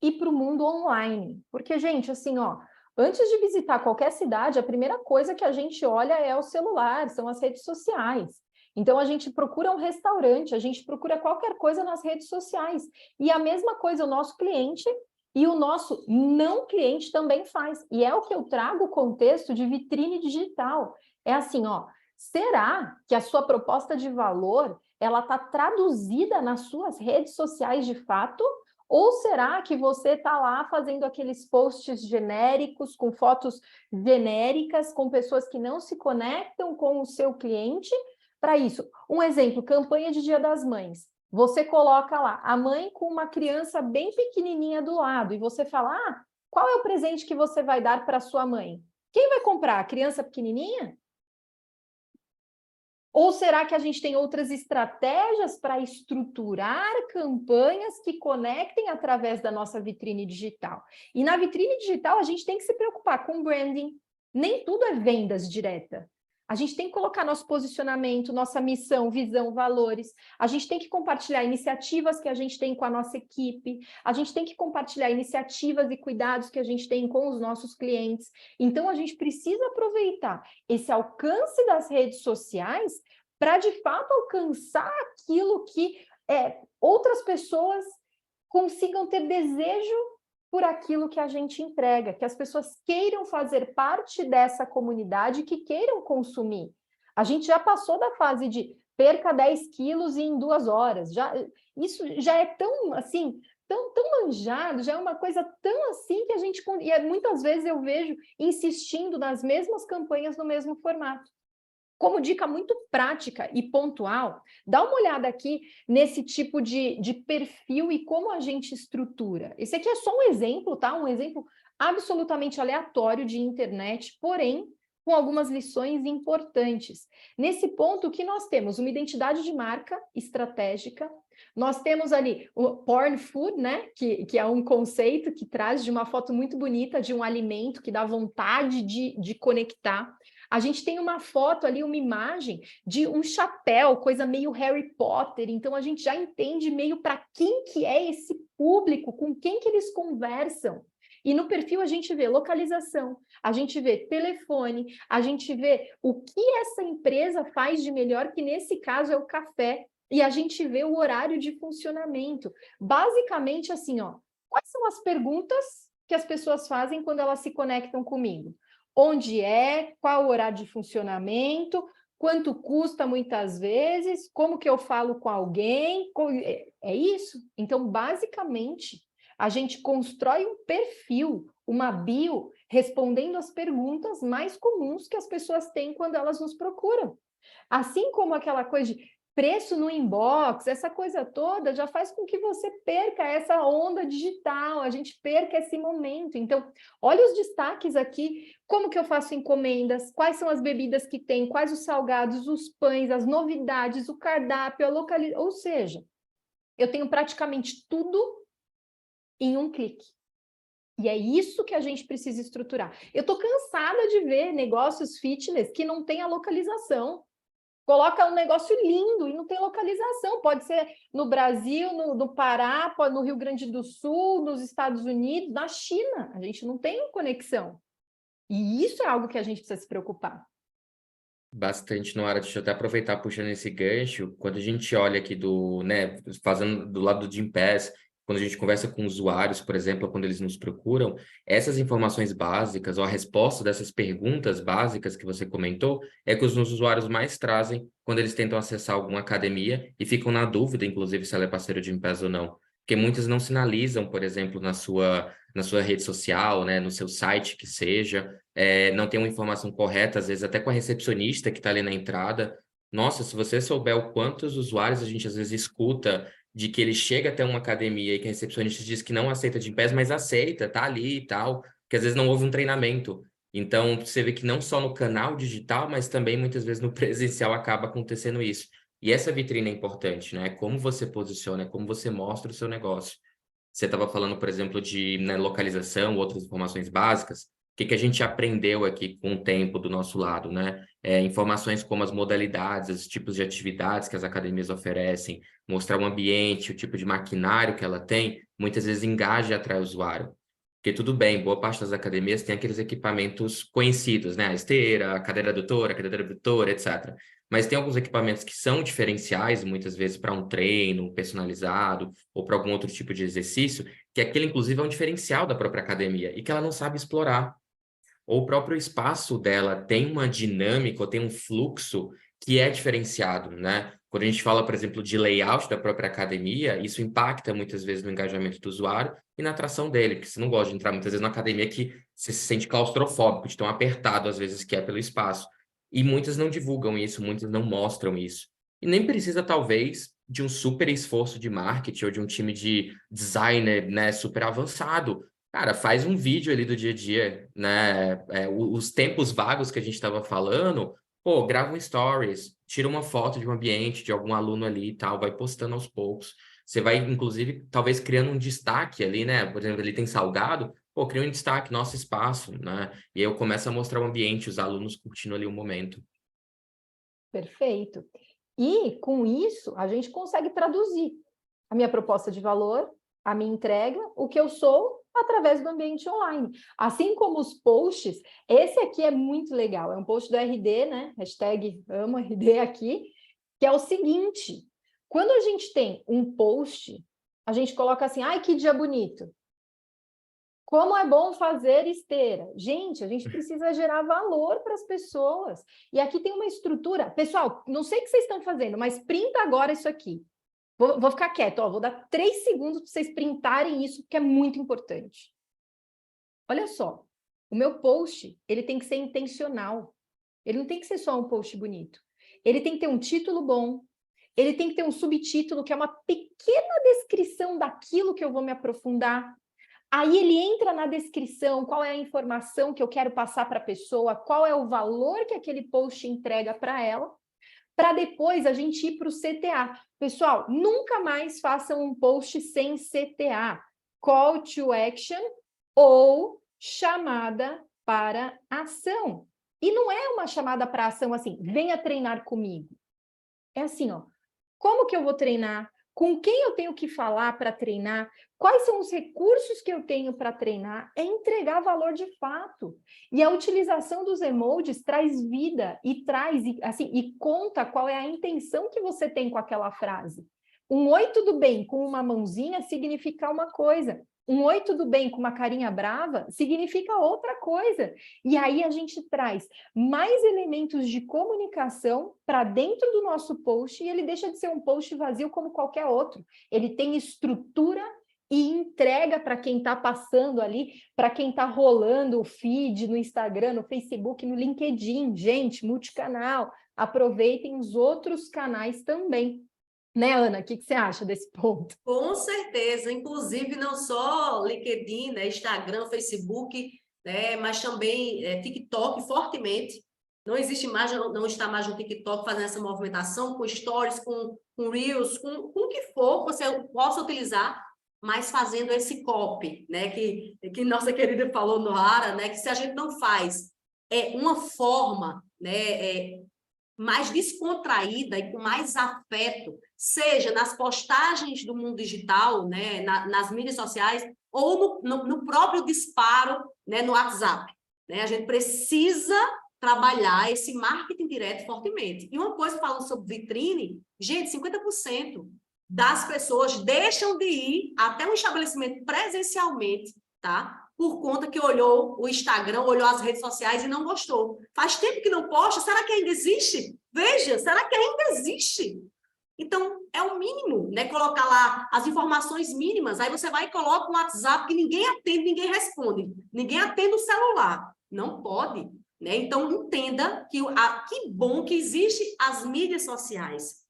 e para o mundo online. Porque, gente, assim, ó, antes de visitar qualquer cidade, a primeira coisa que a gente olha é o celular, são as redes sociais. Então, a gente procura um restaurante, a gente procura qualquer coisa nas redes sociais. E a mesma coisa o nosso cliente e o nosso não cliente também faz. E é o que eu trago o contexto de vitrine digital. É assim, ó, será que a sua proposta de valor ela está traduzida nas suas redes sociais de fato? Ou será que você está lá fazendo aqueles posts genéricos, com fotos genéricas, com pessoas que não se conectam com o seu cliente? Para isso, um exemplo, campanha de Dia das Mães. Você coloca lá a mãe com uma criança bem pequenininha do lado e você fala, qual é o presente que você vai dar para sua mãe? Quem vai comprar? A criança pequenininha? Ou será que a gente tem outras estratégias para estruturar campanhas que conectem através da nossa vitrine digital? E na vitrine digital, a gente tem que se preocupar com branding. Nem tudo é vendas direta. A gente tem que colocar nosso posicionamento, nossa missão, visão, valores. A gente tem que compartilhar iniciativas que a gente tem com a nossa equipe. A gente tem que compartilhar iniciativas e cuidados que a gente tem com os nossos clientes. Então, a gente precisa aproveitar esse alcance das redes sociais para, de fato, alcançar aquilo que outras pessoas consigam ter desejo por aquilo que a gente entrega, que as pessoas queiram fazer parte dessa comunidade, que queiram consumir. A gente já passou da fase de perca 10 quilos em 2 horas. Isso já é tão, assim, tão manjado, já é uma coisa tão assim que a gente... E muitas vezes eu vejo insistindo nas mesmas campanhas no mesmo formato. Como dica muito prática e pontual, dá uma olhada aqui nesse tipo de perfil e como a gente estrutura. Esse aqui é só um exemplo, tá? Um exemplo absolutamente aleatório de internet, porém, com algumas lições importantes. Nesse ponto, o que nós temos? Uma identidade de marca estratégica. Nós temos ali o porn food, né? Que é um conceito que traz de uma foto muito bonita de um alimento que dá vontade de conectar. A gente tem uma foto ali, uma imagem de um chapéu, coisa meio Harry Potter, então a gente já entende meio para quem que é esse público, com quem que eles conversam. E no perfil a gente vê localização, a gente vê telefone, a gente vê o que essa empresa faz de melhor, que nesse caso é o café, e a gente vê o horário de funcionamento. Basicamente assim, ó, quais são as perguntas que as pessoas fazem quando elas se conectam comigo? Onde é, qual o horário de funcionamento, quanto custa muitas vezes, como que eu falo com alguém, é isso? Então, basicamente, a gente constrói um perfil, uma bio, respondendo as perguntas mais comuns que as pessoas têm quando elas nos procuram. Assim como aquela coisa de preço no inbox, essa coisa toda já faz com que você perca essa onda digital, a gente perca esse momento. Então, olha os destaques aqui, como que eu faço encomendas, quais são as bebidas que tem, quais os salgados, os pães, as novidades, o cardápio, a localização, ou seja, eu tenho praticamente tudo em um clique. E é isso que a gente precisa estruturar. Eu estou cansada de ver negócios fitness que não tem a localização. Coloca um negócio lindo e não tem localização. Pode ser no Brasil, no Pará, no Rio Grande do Sul, nos Estados Unidos, na China. A gente não tem conexão. E isso é algo que a gente precisa se preocupar. Bastante, Noara. Deixa eu até aproveitar puxando esse gancho. Quando a gente olha aqui fazendo do lado do Gympass, quando a gente conversa com usuários, por exemplo, quando eles nos procuram, essas informações básicas ou a resposta dessas perguntas básicas que você comentou é que os usuários mais trazem quando eles tentam acessar alguma academia e ficam na dúvida, inclusive, se ela é parceira de Gympass ou não. Porque muitas não sinalizam, por exemplo, na sua rede social, né, no seu site que seja, não tem uma informação correta, às vezes até com a recepcionista que está ali na entrada. Nossa, se você souber o quantos usuários a gente às vezes escuta de que ele chega até uma academia e que a recepcionista diz que não aceita Gympass, mas aceita, tá ali e tal, que às vezes não houve um treinamento. Então, você vê que não só no canal digital, mas também muitas vezes no presencial acaba acontecendo isso. E essa vitrine é importante, né? Como você posiciona, como você mostra o seu negócio. Você estava falando, por exemplo, de, né, localização, outras informações básicas. O que que a gente aprendeu aqui com o tempo do nosso lado, né? Informações como as modalidades, os tipos de atividades que as academias oferecem, mostrar o ambiente, o tipo de maquinário que ela tem, muitas vezes engaja e atrai o usuário. Porque tudo bem, boa parte das academias tem aqueles equipamentos conhecidos, né? A esteira, a cadeira adutora, a cadeira abdutora, etc. Mas tem alguns equipamentos que são diferenciais, muitas vezes para um treino personalizado ou para algum outro tipo de exercício, que aquele, inclusive, é um diferencial da própria academia e que ela não sabe explorar. Ou o próprio espaço dela tem uma dinâmica ou tem um fluxo que é diferenciado, né? Quando a gente fala, por exemplo, de layout da própria academia, isso impacta muitas vezes no engajamento do usuário e na atração dele, porque você não gosta de entrar muitas vezes na academia que você se sente claustrofóbico, de tão apertado às vezes que é pelo espaço. E muitas não divulgam isso, muitas não mostram isso. E nem precisa, talvez, de um super esforço de marketing ou de um time de designer, né, super avançado. Cara, faz um vídeo ali do dia a dia, né? Os tempos vagos que a gente estava falando, pô, grava um stories, tira uma foto de um ambiente, de algum aluno ali e tal, vai postando aos poucos. Você vai, inclusive, talvez criando um destaque ali, né? Por exemplo, ali tem salgado, pô, cria um destaque, nosso espaço, né? E aí eu começo a mostrar o ambiente, os alunos curtindo ali o momento. Perfeito. E, com isso, a gente consegue traduzir a minha proposta de valor, a minha entrega, o que eu sou, através do ambiente online. Assim como os posts, esse aqui é muito legal, é um post do RD, né? Hashtag amo RD aqui, que é o seguinte, quando a gente tem um post, a gente coloca assim, ai, que dia bonito. Como é bom fazer esteira. Gente, a gente precisa gerar valor para as pessoas. E aqui tem uma estrutura. Pessoal, não sei o que vocês estão fazendo, mas printa agora isso aqui. Vou ficar quieto, ó, vou dar 3 segundos para vocês printarem isso, que é muito importante. Olha só, o meu post, ele tem que ser intencional. Ele não tem que ser só um post bonito. Ele tem que ter um título bom, ele tem que ter um subtítulo, que é uma pequena descrição daquilo que eu vou me aprofundar. Aí ele entra na descrição, qual é a informação que eu quero passar para a pessoa, qual é o valor que aquele post entrega para ela, para depois a gente ir para o CTA. Pessoal, nunca mais façam um post sem CTA. Call to action ou chamada para ação. E não é uma chamada para ação assim, venha treinar comigo. É assim, ó, como que eu vou treinar? Com quem eu tenho que falar para treinar? Quais são os recursos que eu tenho para treinar? É entregar valor de fato. E a utilização dos emojis traz vida e traz, assim, e conta qual é a intenção que você tem com aquela frase. Um oi, tudo bem, com uma mãozinha significa uma coisa. Um oi, tudo bem, com uma carinha brava, significa outra coisa. E aí a gente traz mais elementos de comunicação para dentro do nosso post e ele deixa de ser um post vazio como qualquer outro. Ele tem estrutura e entrega para quem está passando ali, para quem está rolando o feed no Instagram, no Facebook, no LinkedIn. Gente, multicanal, aproveitem os outros canais também. Né, Ana? O que você acha desse ponto? Com certeza, inclusive não só LinkedIn, né, Instagram, Facebook, né, mas também TikTok fortemente. Não existe mais, não está mais no TikTok fazendo essa movimentação com stories, com Reels, com o que for que você possa utilizar, mas fazendo esse copy, né, que nossa querida falou no Hara, né, que se a gente não faz uma forma, né, mais descontraída e com mais afeto, seja nas postagens do mundo digital, né, nas mídias sociais, ou no próprio disparo, né, no WhatsApp. Né? A gente precisa trabalhar esse marketing direto fortemente. E uma coisa falando sobre vitrine, gente, 50% das pessoas deixam de ir até um estabelecimento presencialmente, tá? Por conta que olhou o Instagram, olhou as redes sociais e não gostou. Faz tempo que não posta, será que ainda existe? Veja, será que ainda existe? Então, é o mínimo, né? Colocar lá as informações mínimas, aí você vai e coloca um WhatsApp que ninguém atende, ninguém responde, ninguém atende o celular. Não pode, né? Então, entenda que que bom que existem as mídias sociais,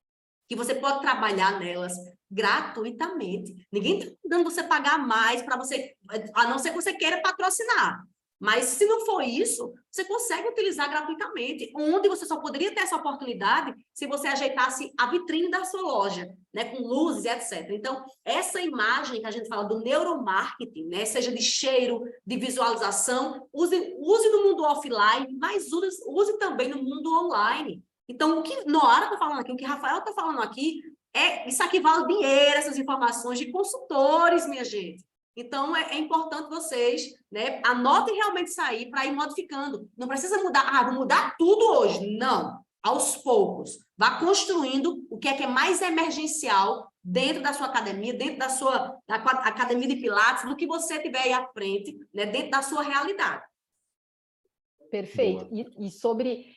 que você pode trabalhar nelas, gratuitamente. Ninguém está mandando você pagar mais para você, a não ser que você queira patrocinar. Mas se não for isso, você consegue utilizar gratuitamente, onde você só poderia ter essa oportunidade se você ajeitasse a vitrine da sua loja, né, com luzes e etc. Então, essa imagem que a gente fala do neuromarketing, né, seja de cheiro, de visualização, use no mundo offline, mas use também no mundo online. Então, o que Noara está falando aqui, o que Rafael está falando aqui, isso aqui vale dinheiro, essas informações de consultores, minha gente. Então, é importante vocês, né, anotem realmente isso aí para ir modificando. Não precisa mudar, vou mudar tudo hoje. Não, aos poucos. Vá construindo o que é mais emergencial dentro da sua academia, dentro da sua academia de Pilates, no que você tiver aí à frente, né, dentro da sua realidade. Perfeito. E sobre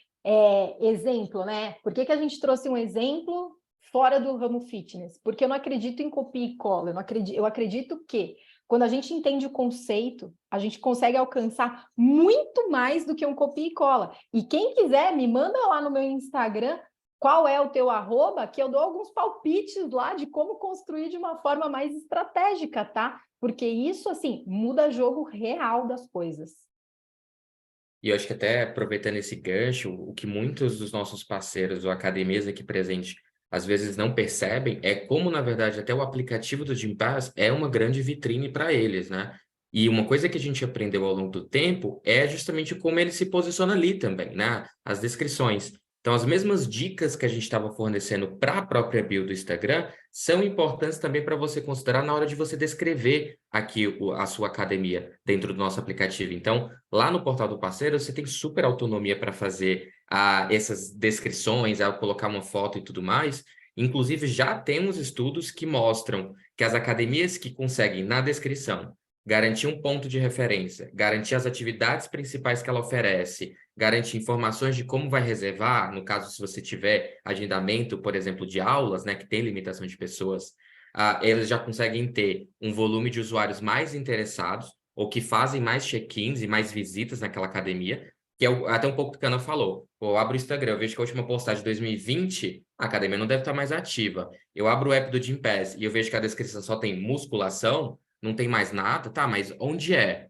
exemplo, né? Por que a gente trouxe um exemplo fora do ramo fitness? Porque eu não acredito em copia e cola. Eu acredito que quando a gente entende o conceito, a gente consegue alcançar muito mais do que um copia e cola. E quem quiser, me manda lá no meu Instagram qual é o teu @, que eu dou alguns palpites lá de como construir de uma forma mais estratégica, tá? Porque isso, assim, muda o jogo real das coisas. E eu acho que até aproveitando esse gancho, o que muitos dos nossos parceiros ou academias aqui presentes às vezes não percebem é como, na verdade, até o aplicativo do Gympass é uma grande vitrine para eles, né? E uma coisa que a gente aprendeu ao longo do tempo é justamente como ele se posiciona ali também, né? As descrições. Então, as mesmas dicas que a gente estava fornecendo para a própria bio do Instagram são importantes também para você considerar na hora de você descrever aqui a sua academia dentro do nosso aplicativo. Então, lá no portal do parceiro, você tem super autonomia para fazer essas descrições, colocar uma foto e tudo mais. Inclusive, já temos estudos que mostram que as academias que conseguem, na descrição, garantir um ponto de referência, garantir as atividades principais que ela oferece, garantir informações de como vai reservar, no caso, se você tiver agendamento, por exemplo, de aulas, né, que tem limitação de pessoas, eles já conseguem ter um volume de usuários mais interessados, ou que fazem mais check-ins e mais visitas naquela academia, que é até um pouco do que a Ana falou. Eu abro o Instagram, eu vejo que a última postagem de 2020, a academia não deve estar mais ativa. Eu abro o app do Gympass e eu vejo que a descrição só tem musculação, não tem mais nada, tá, mas onde é?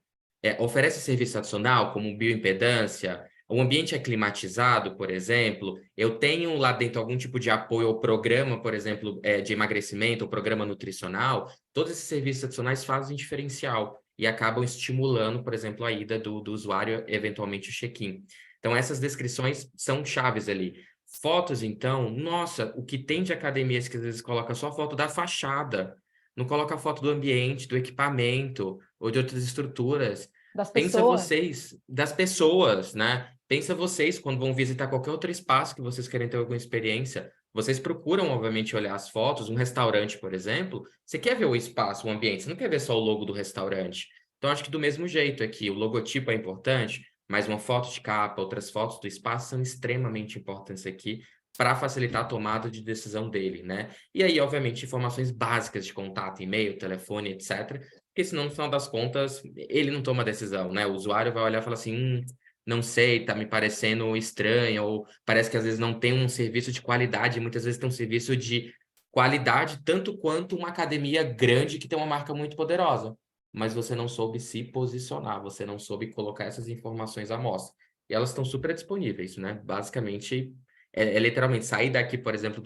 Oferece serviço adicional, como bioimpedância, o ambiente é climatizado, por exemplo, eu tenho lá dentro algum tipo de apoio ao programa, por exemplo, de emagrecimento, ou programa nutricional, todos esses serviços adicionais fazem diferencial e acabam estimulando, por exemplo, a ida do usuário, eventualmente o check-in. Então, essas descrições são chaves ali. Fotos, então, nossa, o que tem de academias que às vezes coloca só foto da fachada, não coloca foto do ambiente, do equipamento ou de outras estruturas. Das Pensa pessoas. vocês, das pessoas, né? Pensa vocês quando vão visitar qualquer outro espaço que vocês querem ter alguma experiência. Vocês procuram, obviamente, olhar as fotos. Um restaurante, por exemplo, você quer ver o espaço, o ambiente, você não quer ver só o logo do restaurante. Então, acho que do mesmo jeito aqui, o logotipo é importante, mas uma foto de capa, outras fotos do espaço são extremamente importantes aqui para facilitar a tomada de decisão dele, né? E aí, obviamente, informações básicas de contato, e-mail, telefone, etc., porque senão, no final das contas, ele não toma decisão, né? O usuário vai olhar e falar assim, não sei, tá me parecendo estranho, ou parece que às vezes não tem um serviço de qualidade, muitas vezes tem um serviço de qualidade tanto quanto uma academia grande que tem uma marca muito poderosa, mas você não soube se posicionar, você não soube colocar essas informações à mostra. E elas estão super disponíveis, né? Basicamente, literalmente sair daqui, por exemplo,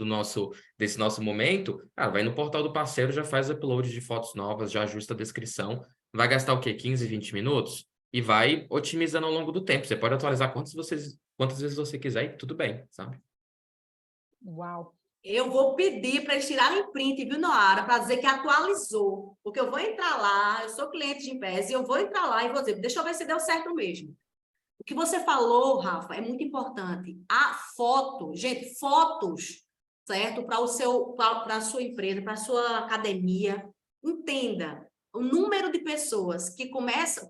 desse nosso momento, vai no portal do parceiro, já faz upload de fotos novas, já ajusta a descrição, vai gastar o quê? 15, 20 minutos? E vai otimizando ao longo do tempo. Você pode atualizar quantas vezes você quiser e tudo bem, sabe? Uau! Eu vou pedir para eles tirarem print, viu, Noara, para dizer que atualizou. Porque eu vou entrar lá, eu sou cliente de Gympass, e eu vou entrar lá e vou dizer, deixa eu ver se deu certo mesmo. O que você falou, Rafa, é muito importante. A foto, gente, fotos, certo? Para a sua empresa, para a sua academia. Entenda, o número de pessoas que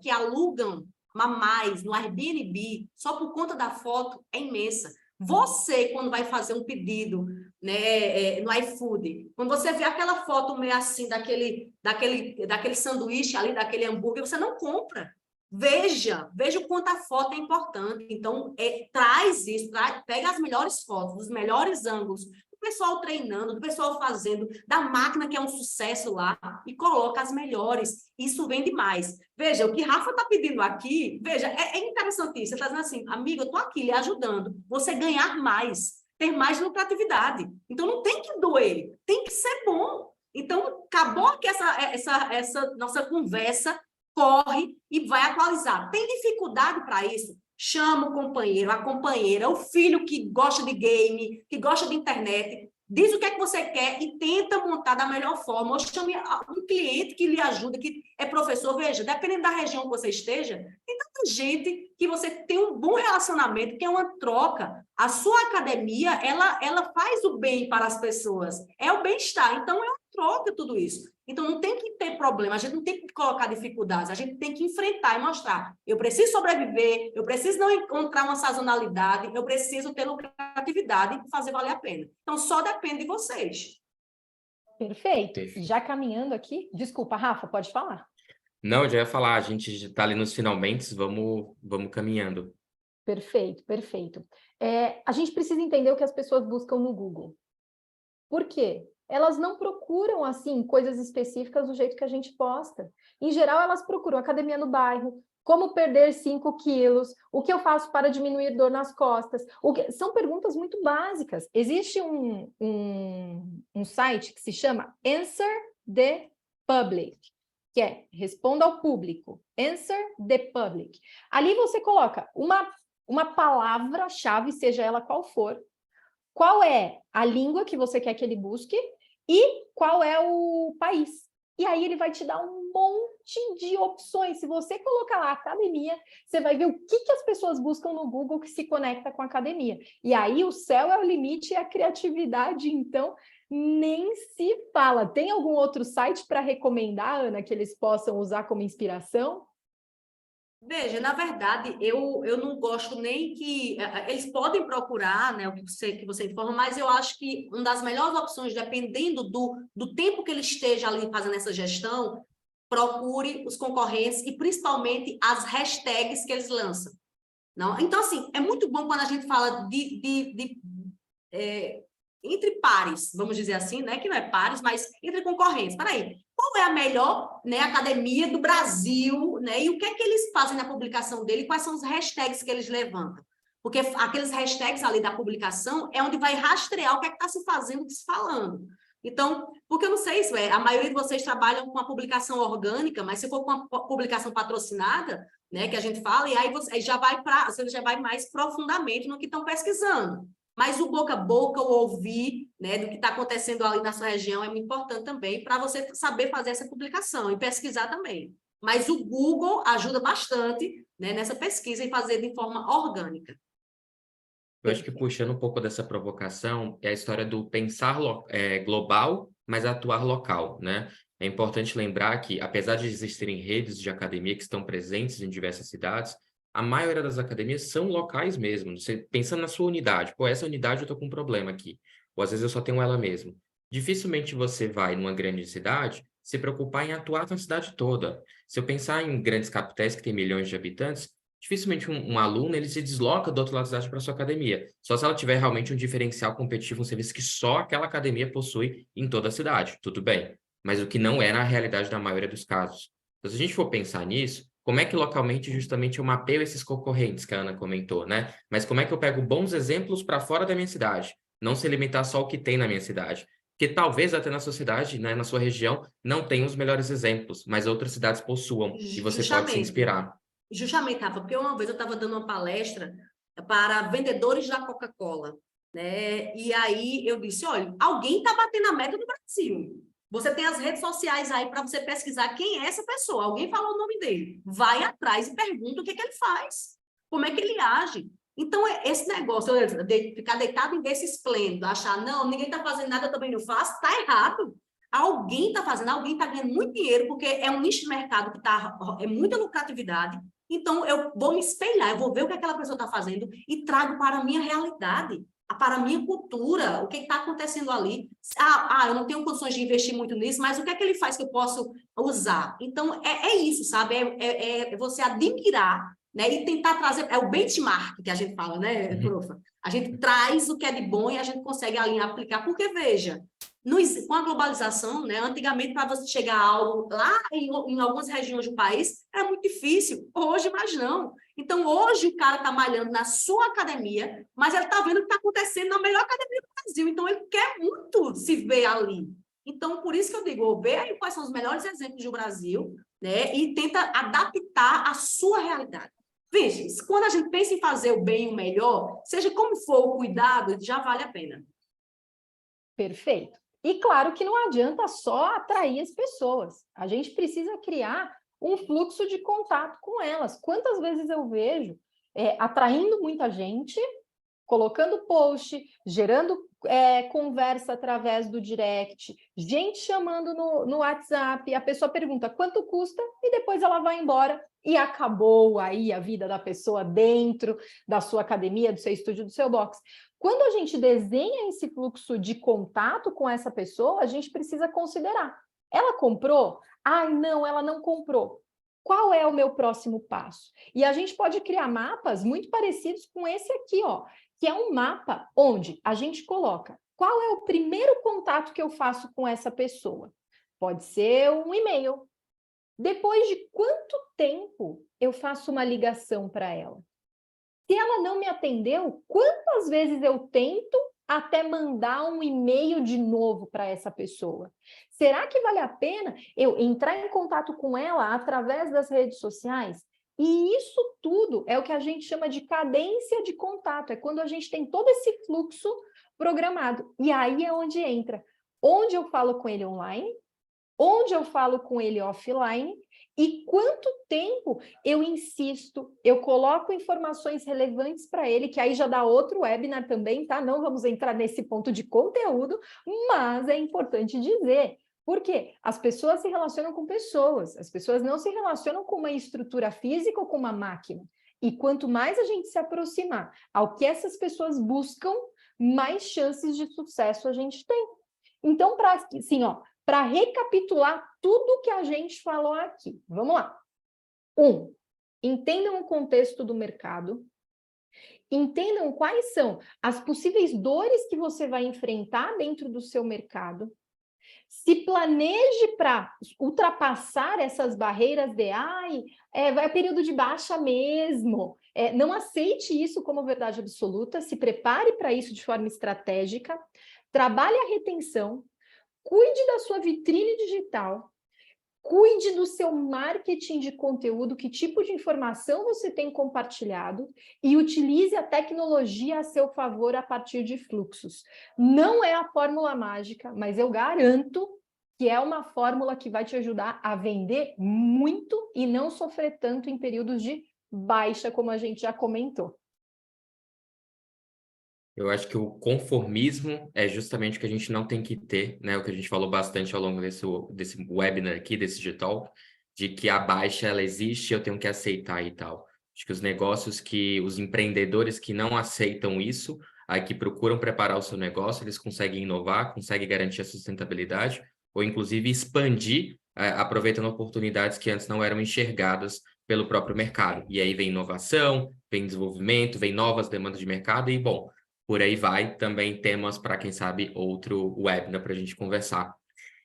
alugam a mais no Airbnb só por conta da foto é imensa. Você, quando vai fazer um pedido, né, no iFood, quando você vê aquela foto meio assim daquele sanduíche ali, daquele hambúrguer, você não compra. Veja o quanto a foto é importante. Então, traz isso, pega as melhores fotos, os melhores ângulos, pessoal treinando, do pessoal fazendo, da máquina que é um sucesso lá, e coloca as melhores. Isso vende mais. Veja, o que Rafa está pedindo aqui, veja, é interessantíssimo. Você está dizendo assim, amiga, eu estou aqui lhe ajudando. Você ganhar mais, ter mais lucratividade. Então, não tem que doer, tem que ser bom. Então, acabou aqui essa nossa conversa, corre e vai atualizar. Tem dificuldade para isso? Chama o companheiro, a companheira, o filho que gosta de game, que gosta de internet, diz o que é que você quer e tenta montar da melhor forma. Ou chame um cliente que lhe ajuda, que é professor. Veja, dependendo da região que você esteja, tem tanta gente que você tem um bom relacionamento, que é uma troca. A sua academia, ela faz o bem para as pessoas, é o bem-estar. Então, é uma troca tudo isso. Então, não tem que ter problema, a gente não tem que colocar dificuldades, a gente tem que enfrentar e mostrar. Eu preciso sobreviver, eu preciso não encontrar uma sazonalidade, eu preciso ter lucratividade e fazer valer a pena. Então, só depende de vocês. Perfeito. Já caminhando aqui, desculpa, Rafa, pode falar. Não, eu já ia falar, a gente está ali nos finalmente, vamos caminhando. Perfeito, perfeito. A gente precisa entender o que as pessoas buscam no Google. Por quê? Elas não procuram, assim, coisas específicas do jeito que a gente posta. Em geral, elas procuram academia no bairro, como perder 5 quilos, o que eu faço para diminuir dor nas costas. São perguntas muito básicas. Existe um site que se chama Answer the Public, que é responda ao público. Answer the Public. Ali você coloca uma palavra-chave, seja ela qual for, qual é a língua que você quer que ele busque e qual é o país. E aí ele vai te dar um monte de opções. Se você colocar lá academia, você vai ver o que as pessoas buscam no Google que se conecta com a academia. E aí o céu é o limite e a criatividade, então, nem se fala. Tem algum outro site para recomendar, Ana, que eles possam usar como inspiração? Veja, na verdade, eu não gosto nem que... Eles podem procurar, né, o que você informa, mas eu acho que uma das melhores opções, dependendo do tempo que ele esteja ali fazendo essa gestão, procure os concorrentes e principalmente as hashtags que eles lançam. Não? Então, assim, é muito bom quando a gente fala entre pares, vamos dizer assim, né? Que não é pares, mas entre concorrentes. Espera aí, qual é a melhor, né, academia do Brasil, né? E o que é que eles fazem na publicação dele? Quais são os hashtags que eles levantam? Porque aqueles hashtags ali da publicação é onde vai rastrear o que é que está se fazendo, se falando. Então, porque eu não sei se a maioria de vocês trabalham com a publicação orgânica, mas se for com uma publicação patrocinada, né, que a gente fala, e aí você já vai mais profundamente no que estão pesquisando. Mas o boca a boca, o ouvir, né, do que está acontecendo ali na sua região é muito importante também para você saber fazer essa publicação e pesquisar também. Mas o Google ajuda bastante, né, nessa pesquisa e fazer de forma orgânica. Eu acho que puxando um pouco dessa provocação é a história do pensar global, mas atuar local, né? É importante lembrar que, apesar de existirem redes de academia que estão presentes em diversas cidades, a maioria das academias são locais mesmo. Você pensa na sua unidade. Pô, essa unidade eu tô com um problema aqui. Ou às vezes eu só tenho ela mesmo. Dificilmente você vai numa grande cidade se preocupar em atuar na cidade toda. Se eu pensar em grandes capitais que têm milhões de habitantes, dificilmente um aluno ele se desloca do outro lado da cidade para sua academia. Só se ela tiver realmente um diferencial competitivo, um serviço que só aquela academia possui em toda a cidade. Tudo bem. Mas o que não é na realidade da maioria dos casos. Então, se a gente for pensar nisso, como é que localmente justamente eu mapeio esses concorrentes que a Ana comentou, né? Mas como é que eu pego bons exemplos para fora da minha cidade? Não se limitar só ao que tem na minha cidade. Porque talvez até na sua cidade, né, na sua região, não tenha os melhores exemplos, mas outras cidades possuam e você pode se inspirar. Justamente, Rafa, porque uma vez eu estava dando uma palestra para vendedores da Coca-Cola, né? E aí eu disse, olha, alguém está batendo a meta do Brasil. Você tem as redes sociais aí para você pesquisar quem é essa pessoa. Alguém falou o nome dele. Vai atrás e pergunta o que é que ele faz. Como é que ele age. Então, esse negócio de ficar deitado em berço esplêndido, achar, não, ninguém está fazendo nada, eu também não faço, está errado. Alguém está fazendo, alguém está ganhando muito dinheiro, porque é um nicho de mercado que é muita lucratividade. Então, eu vou me espelhar, eu vou ver o que aquela pessoa está fazendo e trago para a minha realidade. para a minha cultura, o que está acontecendo ali. Eu não tenho condições de investir muito nisso, mas o que é que ele faz que eu posso usar? Então, é isso, sabe? É você admirar, né? E tentar trazer, é o benchmark que a gente fala, né, profa? A gente traz o que é de bom e a gente consegue ali aplicar, porque, veja, com a globalização, né, antigamente, para você chegar a algo lá em algumas regiões do país, era muito difícil. Hoje, mais não. Então, hoje, o cara está malhando na sua academia, mas ele está vendo o que está acontecendo na melhor academia do Brasil. Então, ele quer muito se ver ali. Então, por isso que eu digo, vê aí quais são os melhores exemplos do Brasil, né, e tenta adaptar a sua realidade. Veja, quando a gente pensa em fazer o bem e o melhor, seja como for o cuidado, já vale a pena. Perfeito. E claro que não adianta só atrair as pessoas. A gente precisa criar um fluxo de contato com elas. Quantas vezes eu vejo atraindo muita gente, colocando post, gerando conversa através do direct, gente chamando no WhatsApp, a pessoa pergunta quanto custa e depois ela vai embora e acabou aí a vida da pessoa dentro da sua academia, do seu estúdio, do seu box. Quando a gente desenha esse fluxo de contato com essa pessoa, a gente precisa considerar. Ela comprou? Ai, não, ela não comprou. Qual é o meu próximo passo? E a gente pode criar mapas muito parecidos com esse aqui, ó, que é um mapa onde a gente coloca qual é o primeiro contato que eu faço com essa pessoa. Pode ser um e-mail. Depois de quanto tempo eu faço uma ligação para ela? Se ela não me atendeu, quantas vezes eu tento até mandar um e-mail de novo para essa pessoa? Será que vale a pena eu entrar em contato com ela através das redes sociais? E isso tudo é o que a gente chama de cadência de contato, é quando a gente tem todo esse fluxo programado. E aí é onde entra, onde eu falo com ele online, onde eu falo com ele offline, e quanto tempo eu insisto, eu coloco informações relevantes para ele, que aí já dá outro webinar também, tá? Não vamos entrar nesse ponto de conteúdo, mas é importante dizer, porque as pessoas se relacionam com pessoas, as pessoas não se relacionam com uma estrutura física ou com uma máquina. E quanto mais a gente se aproximar ao que essas pessoas buscam, mais chances de sucesso a gente tem. Então, para recapitular tudo que a gente falou aqui. Vamos lá. 1. Entendam o contexto do mercado. Entendam quais são as possíveis dores que você vai enfrentar dentro do seu mercado. Se planeje para ultrapassar essas barreiras de vai período de baixa mesmo. Não aceite isso como verdade absoluta. Se prepare para isso de forma estratégica. Trabalhe a retenção. Cuide da sua vitrine digital, cuide do seu marketing de conteúdo, que tipo de informação você tem compartilhado e utilize a tecnologia a seu favor a partir de fluxos. Não é a fórmula mágica, mas eu garanto que é uma fórmula que vai te ajudar a vender muito e não sofrer tanto em períodos de baixa, como a gente já comentou. Eu acho que o conformismo é justamente o que a gente não tem que ter, né? O que a gente falou bastante ao longo desse webinar aqui, desse digital, de que a baixa, ela existe, eu tenho que aceitar e tal. Acho que os empreendedores que não aceitam isso, aí que procuram preparar o seu negócio, eles conseguem inovar, conseguem garantir a sustentabilidade, ou inclusive expandir, aproveitando oportunidades que antes não eram enxergadas pelo próprio mercado. E aí vem inovação, vem desenvolvimento, vem novas demandas de mercado e, bom, por aí vai, também temas para, quem sabe, outro webinar para a gente conversar.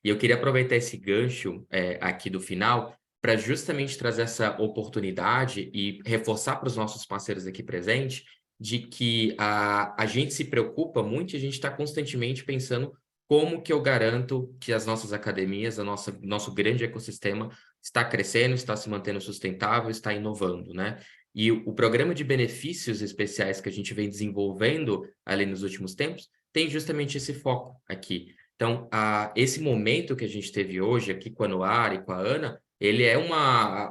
E eu queria aproveitar esse gancho aqui do final para justamente trazer essa oportunidade e reforçar para os nossos parceiros aqui presentes de que a gente se preocupa muito e a gente está constantemente pensando como que eu garanto que as nossas academias, nosso grande ecossistema está crescendo, está se mantendo sustentável, está inovando, né? E o programa de benefícios especiais que a gente vem desenvolvendo ali nos últimos tempos tem justamente esse foco aqui. Então, esse momento que a gente teve hoje aqui com a Noara e com a Ana, ele é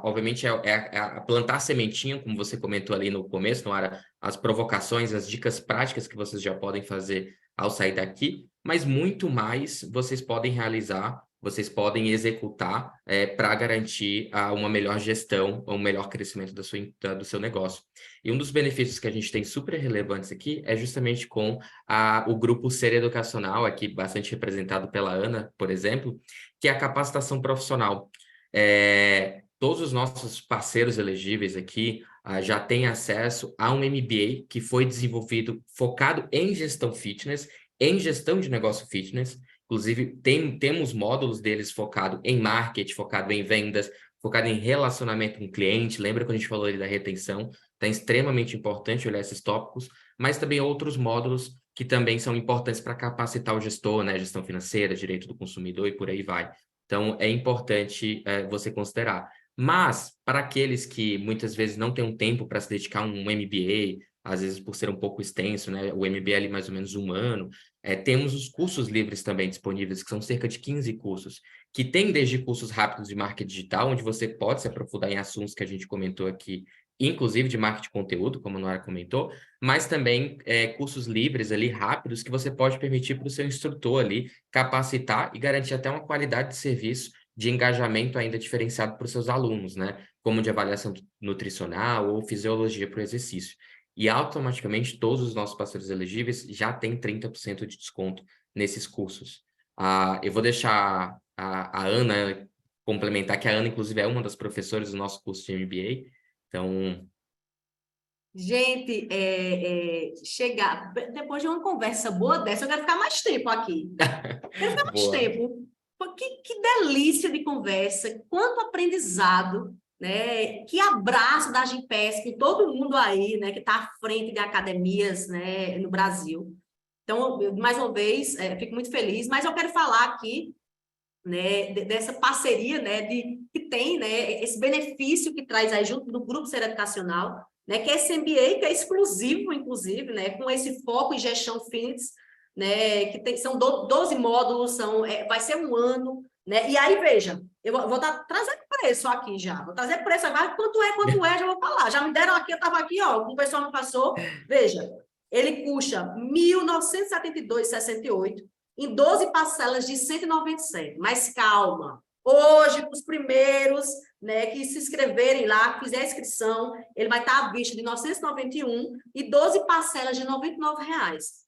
obviamente, a plantar a sementinha, como você comentou ali no começo, Noara, as provocações, as dicas práticas que vocês já podem fazer ao sair daqui, mas muito mais vocês podem realizar vocês podem executar para garantir uma melhor gestão, um melhor crescimento do seu negócio. E um dos benefícios que a gente tem super relevantes aqui é justamente com o grupo Ser Educacional, aqui bastante representado pela Ana, por exemplo, que é a capacitação profissional. Todos os nossos parceiros elegíveis aqui já têm acesso a um MBA que foi desenvolvido focado em gestão fitness, em gestão de negócio fitness. Inclusive, temos módulos deles focado em marketing, focado em vendas, focado em relacionamento com o cliente. Lembra que a gente falou ali da retenção? Então, é extremamente importante olhar esses tópicos, mas também outros módulos que também são importantes para capacitar o gestor, né? Gestão financeira, direito do consumidor e por aí vai. Então, é importante você considerar. Mas, para aqueles que muitas vezes não têm um tempo para se dedicar a um MBA, às vezes por ser um pouco extenso, né? O MBA ali mais ou menos 1 ano, temos os cursos livres também disponíveis, que são cerca de 15 cursos, que tem desde cursos rápidos de marketing digital, onde você pode se aprofundar em assuntos que a gente comentou aqui, inclusive de marketing de conteúdo, como a Noara comentou, mas também cursos livres ali, rápidos, que você pode permitir para o seu instrutor ali capacitar e garantir até uma qualidade de serviço de engajamento ainda diferenciado para os seus alunos, né? Como de avaliação nutricional ou fisiologia para o exercício. E automaticamente todos os nossos parceiros elegíveis já têm 30% de desconto nesses cursos. Eu vou deixar a Ana complementar, que a Ana, inclusive, é uma das professoras do nosso curso de MBA. Então... Gente, chegar... Depois de uma conversa boa dessa, eu quero ficar mais tempo aqui. Quero ficar mais tempo. Que delícia de conversa, quanto aprendizado, né? Que abraço da Gympass com todo mundo aí, né? Que está à frente de academias, né? No Brasil. Então, mais uma vez, fico muito feliz, mas eu quero falar aqui, né? Dessa parceria, né? Que tem, né? Esse benefício que traz aí junto do Grupo Ser Educacional, né? Que é esse MBA, que é exclusivo, inclusive, né? Com esse foco em gestão fitness, né, que são 12 módulos, vai ser 1 ano, né? E aí, veja, eu vou trazer preço aqui já, vou trazer preço agora, quanto é, já vou falar. Já me deram aqui, eu estava aqui, ó, o pessoal me passou, veja, ele custa R$ 1.972,68 em 12 parcelas de R$ 197, mas calma, hoje, os primeiros, né, que se inscreverem lá, que fizer a inscrição, ele vai estar à vista de R$ 991 e 12 parcelas de R$ 99.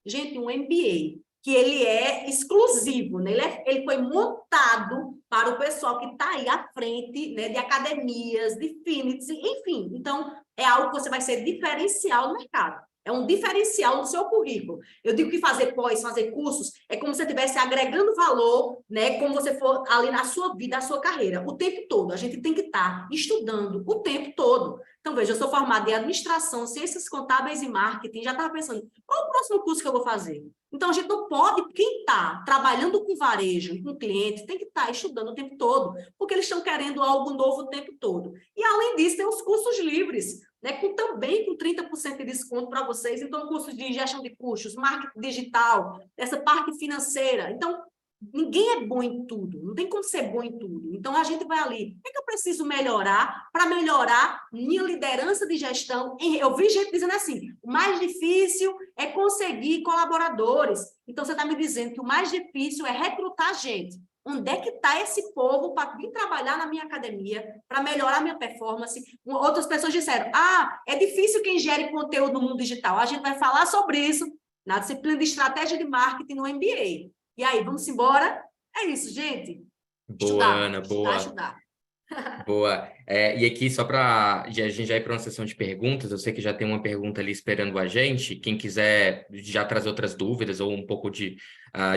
Gente, um MBA, que ele é exclusivo, né? Ele foi montado para o pessoal que está aí à frente, né, de academias, de fitness, enfim. Então, é algo que você vai ser diferencial no mercado. É um diferencial no seu currículo. Eu digo que fazer fazer cursos, é como se você estivesse agregando valor, né? Como você for ali na sua vida, na sua carreira, o tempo todo. A gente tem que estar estudando o tempo todo. Então, veja, eu sou formada em administração, ciências contábeis e marketing, já estava pensando, qual o próximo curso que eu vou fazer? Então, a gente não pode, quem está trabalhando com varejo, com cliente, tem que estar estudando o tempo todo, porque eles estão querendo algo novo o tempo todo. E, além disso, tem os cursos livres, né, também com 30% de desconto para vocês. Então, cursos de gestão de custos, marketing digital, essa parte financeira. Então, ninguém é bom em tudo, não tem como ser bom em tudo. Então, a gente vai ali, o que eu preciso melhorar para melhorar minha liderança de gestão? Eu vi gente dizendo assim, o mais difícil é conseguir colaboradores. Então, você está me dizendo que o mais difícil é recrutar gente. Onde é que está esse povo para vir trabalhar na minha academia, para melhorar minha performance? Outras pessoas disseram, é difícil quem gere conteúdo no mundo digital. A gente vai falar sobre isso na disciplina de estratégia de marketing no MBA. E aí, vamos embora? É isso, gente. Boa, Ana, boa. Estudar. Boa. E aqui, só para a gente já ir para uma sessão de perguntas, eu sei que já tem uma pergunta ali esperando a gente. Quem quiser já trazer outras dúvidas ou um pouco de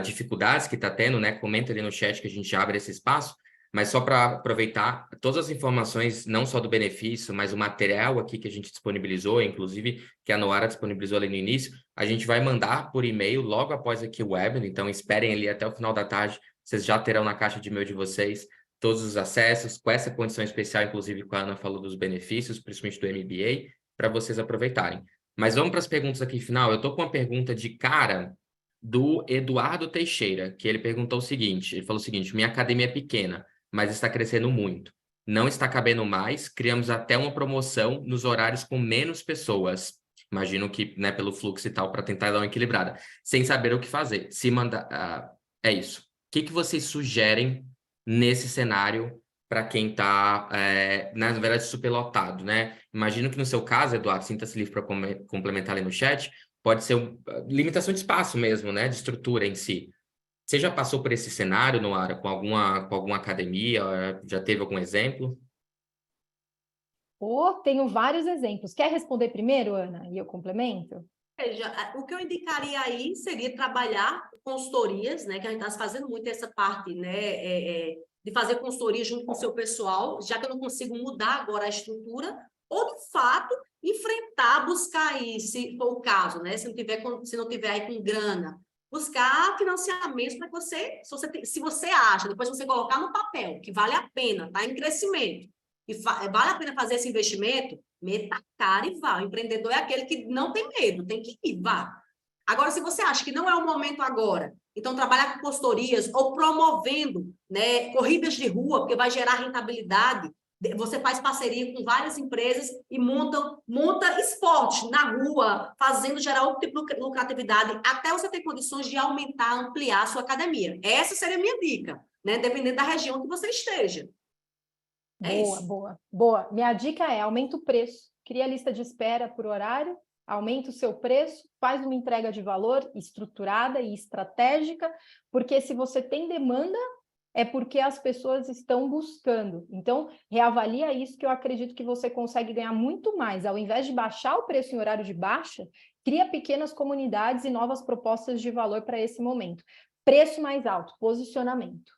dificuldades que está tendo, né? Comenta ali no chat que a gente abre esse espaço. Mas só para aproveitar, todas as informações, não só do benefício, mas o material aqui que a gente disponibilizou, inclusive que a Noara disponibilizou ali no início, a gente vai mandar por e-mail logo após aqui o webinar. Então, esperem ali até o final da tarde, vocês já terão na caixa de e-mail de vocês todos os acessos, com essa condição especial, inclusive, com a Ana falou dos benefícios, principalmente do MBA, para vocês aproveitarem. Mas vamos para as perguntas aqui final. Eu estou com uma pergunta de cara do Eduardo Teixeira, que ele perguntou o seguinte, ele falou o seguinte, minha academia é pequena, mas está crescendo muito. Não está cabendo mais, criamos até uma promoção nos horários com menos pessoas. Imagino que, né, pelo fluxo e tal, para tentar dar uma equilibrada. Sem saber o que fazer. Se mandar... é isso. O que vocês sugerem nesse cenário para quem está, na verdade, superlotado, né? Imagino que no seu caso, Eduardo, sinta-se livre para complementar ali no chat, pode ser limitação de espaço mesmo, né? De estrutura em si. Você já passou por esse cenário, Noara, com alguma academia? Já teve algum exemplo? Tenho vários exemplos. Quer responder primeiro, Ana? E eu complemento? Veja, o que eu indicaria aí seria trabalhar consultorias, né? Que a gente está fazendo muito essa parte, né? De fazer consultoria junto com o seu pessoal, já que eu não consigo mudar agora a estrutura, ou de fato enfrentar, buscar aí, se for o caso, né? Se não tiver aí com grana, buscar financiamentos para que você, se você acha, depois você colocar no papel que vale a pena, está em crescimento, e vale a pena fazer esse investimento, meta a cara e vá. O empreendedor é aquele que não tem medo, tem que ir, vá. Agora, se você acha que não é o momento agora, então trabalhar com consultorias ou promovendo, né, corridas de rua, porque vai gerar rentabilidade. Você faz parceria com várias empresas e monta esporte na rua, fazendo gerar outro tipo de lucratividade, até você ter condições de aumentar, ampliar a sua academia. Essa seria a minha dica, né, dependendo da região que você esteja. Boa, boa, boa. Minha dica é aumenta o preço, cria lista de espera por horário, aumenta o seu preço, faz uma entrega de valor estruturada e estratégica, porque se você tem demanda, é porque as pessoas estão buscando. Então, reavalia isso, que eu acredito que você consegue ganhar muito mais. Ao invés de baixar o preço em horário de baixa, cria pequenas comunidades e novas propostas de valor para esse momento. Preço mais alto, posicionamento.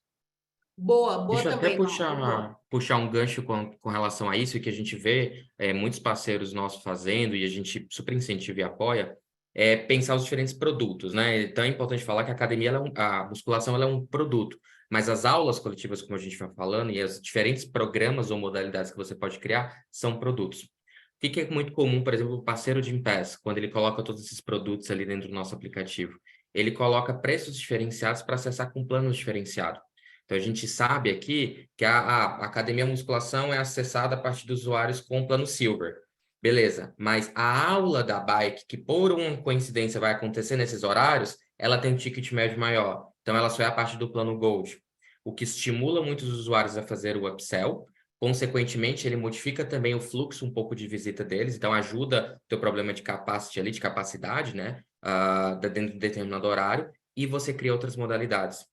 Boa Deixa eu até também, Laura. puxar um gancho com relação a isso, que a gente vê muitos parceiros nossos fazendo e a gente super incentiva e apoia, é pensar os diferentes produtos, né? Então é importante falar que a academia, a musculação, ela é um produto, mas as aulas coletivas, como a gente vai falando, e os diferentes programas ou modalidades que você pode criar são produtos. O que é muito comum, por exemplo, o parceiro de Gympass, quando ele coloca todos esses produtos ali dentro do nosso aplicativo, ele coloca preços diferenciados para acessar com planos diferenciados. Então, a gente sabe aqui que a academia musculação é acessada a partir dos usuários com o plano Silver. Beleza, mas a aula da bike, que por uma coincidência vai acontecer nesses horários, ela tem um ticket médio maior. Então, ela só é a parte do plano Gold, o que estimula muitos usuários a fazer o upsell. Consequentemente, ele modifica também o fluxo um pouco de visita deles, então ajuda o teu problema de capacity ali, de capacidade, né? Dentro de determinado horário, e você cria outras modalidades.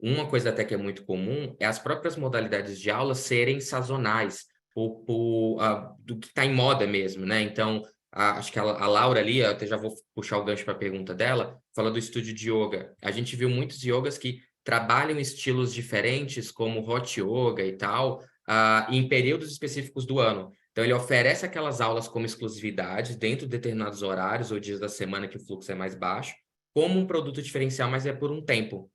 Uma coisa até que é muito comum é as próprias modalidades de aula serem sazonais, do que está em moda mesmo, né? Então, acho que a Laura ali, eu até já vou puxar o gancho para a pergunta dela, fala do estúdio de yoga. A gente viu muitos yogas que trabalham estilos diferentes, como hot yoga e tal, em períodos específicos do ano. Então, ele oferece aquelas aulas como exclusividade dentro de determinados horários ou dias da semana que o fluxo é mais baixo, como um produto diferencial, mas é por um tempo.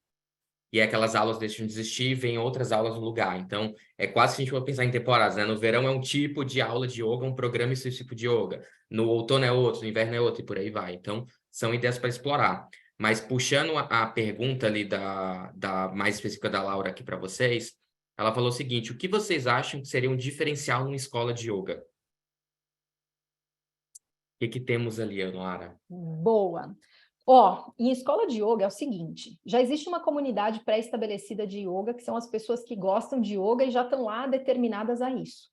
E aquelas aulas deixam de existir e vem outras aulas no lugar. Então, é quase que a gente vai pensar em temporadas, né? No verão é um tipo de aula de yoga, um programa específico de yoga. No outono é outro, no inverno é outro, e por aí vai. Então, são ideias para explorar. Mas puxando a pergunta ali da mais específica da Laura aqui para vocês, ela falou o seguinte: o que vocês acham que seria um diferencial numa escola de yoga? O que temos ali, Laura? Boa. Em escola de yoga é o seguinte, já existe uma comunidade pré-estabelecida de yoga, que são as pessoas que gostam de yoga e já estão lá determinadas a isso.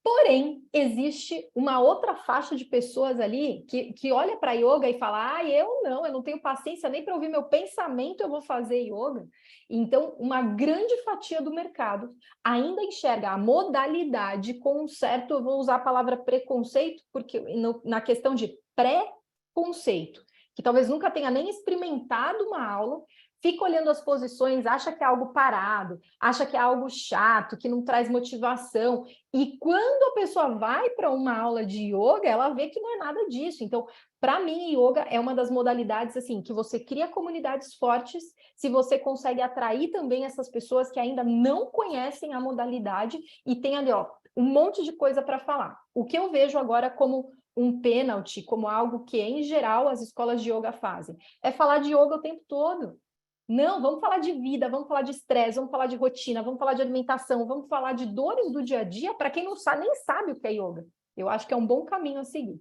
Porém, existe uma outra faixa de pessoas ali que olha para yoga e fala, eu não tenho paciência nem para ouvir meu pensamento, eu vou fazer yoga. Então, uma grande fatia do mercado ainda enxerga a modalidade com um certo, eu vou usar a palavra preconceito, porque na questão de pré-conceito, que talvez nunca tenha nem experimentado uma aula, fica olhando as posições, acha que é algo parado, acha que é algo chato, que não traz motivação. E quando a pessoa vai para uma aula de yoga, ela vê que não é nada disso. Então, para mim, yoga é uma das modalidades assim que você cria comunidades fortes, se você consegue atrair também essas pessoas que ainda não conhecem a modalidade e tem ali, um monte de coisa para falar. O que eu vejo agora como um pênalti, como algo que, em geral, as escolas de yoga fazem, é falar de yoga o tempo todo. Não, vamos falar de vida, vamos falar de estresse, vamos falar de rotina, vamos falar de alimentação, vamos falar de dores do dia a dia, para quem não sabe, nem sabe o que é yoga. Eu acho que é um bom caminho a seguir.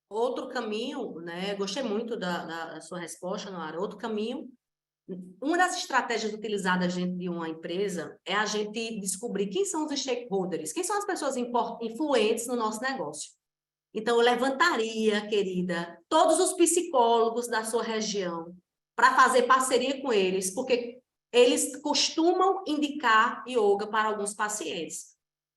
Outro caminho, né? Gostei muito da sua resposta, Noara. Outro caminho, Uma das estratégias utilizadas dentro de uma empresa é a gente descobrir quem são os stakeholders, quem são as pessoas influentes no nosso negócio. Então, eu levantaria, querida, todos os psicólogos da sua região para fazer parceria com eles, porque eles costumam indicar yoga para alguns pacientes.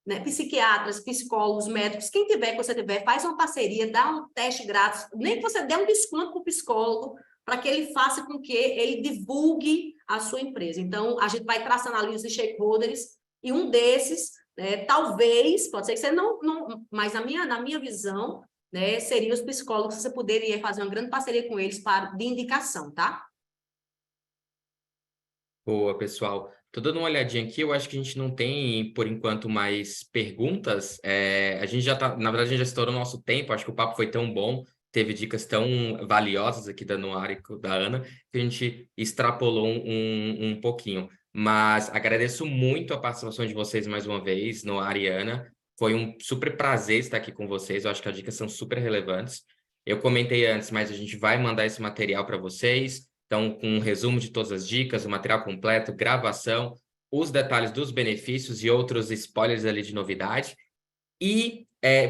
Né? Psiquiatras, psicólogos, médicos, quem tiver, que você tiver, faz uma parceria, dá um teste grátis, nem que você dê um desconto para o psicólogo, para que ele faça com que ele divulgue a sua empresa. Então, a gente vai traçando ali os stakeholders, e um desses, né, talvez, pode ser que você não mas na minha visão, né, seriam os psicólogos, você poderia fazer uma grande parceria com eles de indicação, tá? Boa, pessoal. Tô dando uma olhadinha aqui, eu acho que a gente não tem, por enquanto, mais perguntas. A gente já tá, na verdade, a gente já estourou o nosso tempo, acho que o papo foi tão bom, teve dicas tão valiosas aqui da Noara e da Ana, que a gente extrapolou um pouquinho. Mas agradeço muito a participação de vocês mais uma vez, Noara e Ana. Foi um super prazer estar aqui com vocês, eu acho que as dicas são super relevantes. Eu comentei antes, mas a gente vai mandar esse material para vocês. Então, com um resumo de todas as dicas, o material completo, gravação, os detalhes dos benefícios e outros spoilers ali de novidade. E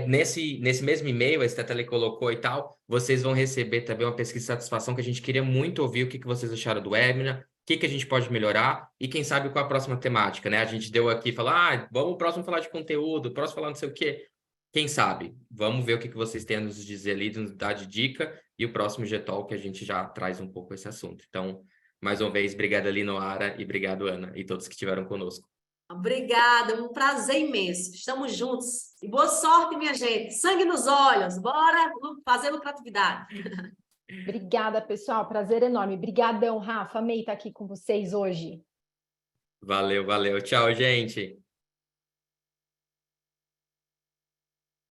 nesse mesmo e-mail, a Estetele colocou e tal, vocês vão receber também uma pesquisa de satisfação que a gente queria muito ouvir o que vocês acharam do webinar, o que a gente pode melhorar e quem sabe qual a próxima temática, né? A gente deu aqui e falou, vamos o próximo falar de conteúdo, o próximo falar não sei o quê. Quem sabe? Vamos ver o que vocês têm a nos dizer ali, nos dar de dica, e o próximo G-Talk a gente já traz um pouco esse assunto. Então, mais uma vez, obrigado ali, Noara, e obrigado, Ana, e todos que estiveram conosco. Obrigada, um prazer imenso. Estamos juntos. E boa sorte, minha gente. Sangue nos olhos. Bora fazer lucratividade. Obrigada, pessoal. Prazer enorme. Obrigadão, Rafa. Amei estar aqui com vocês hoje. Valeu, valeu. Tchau, gente.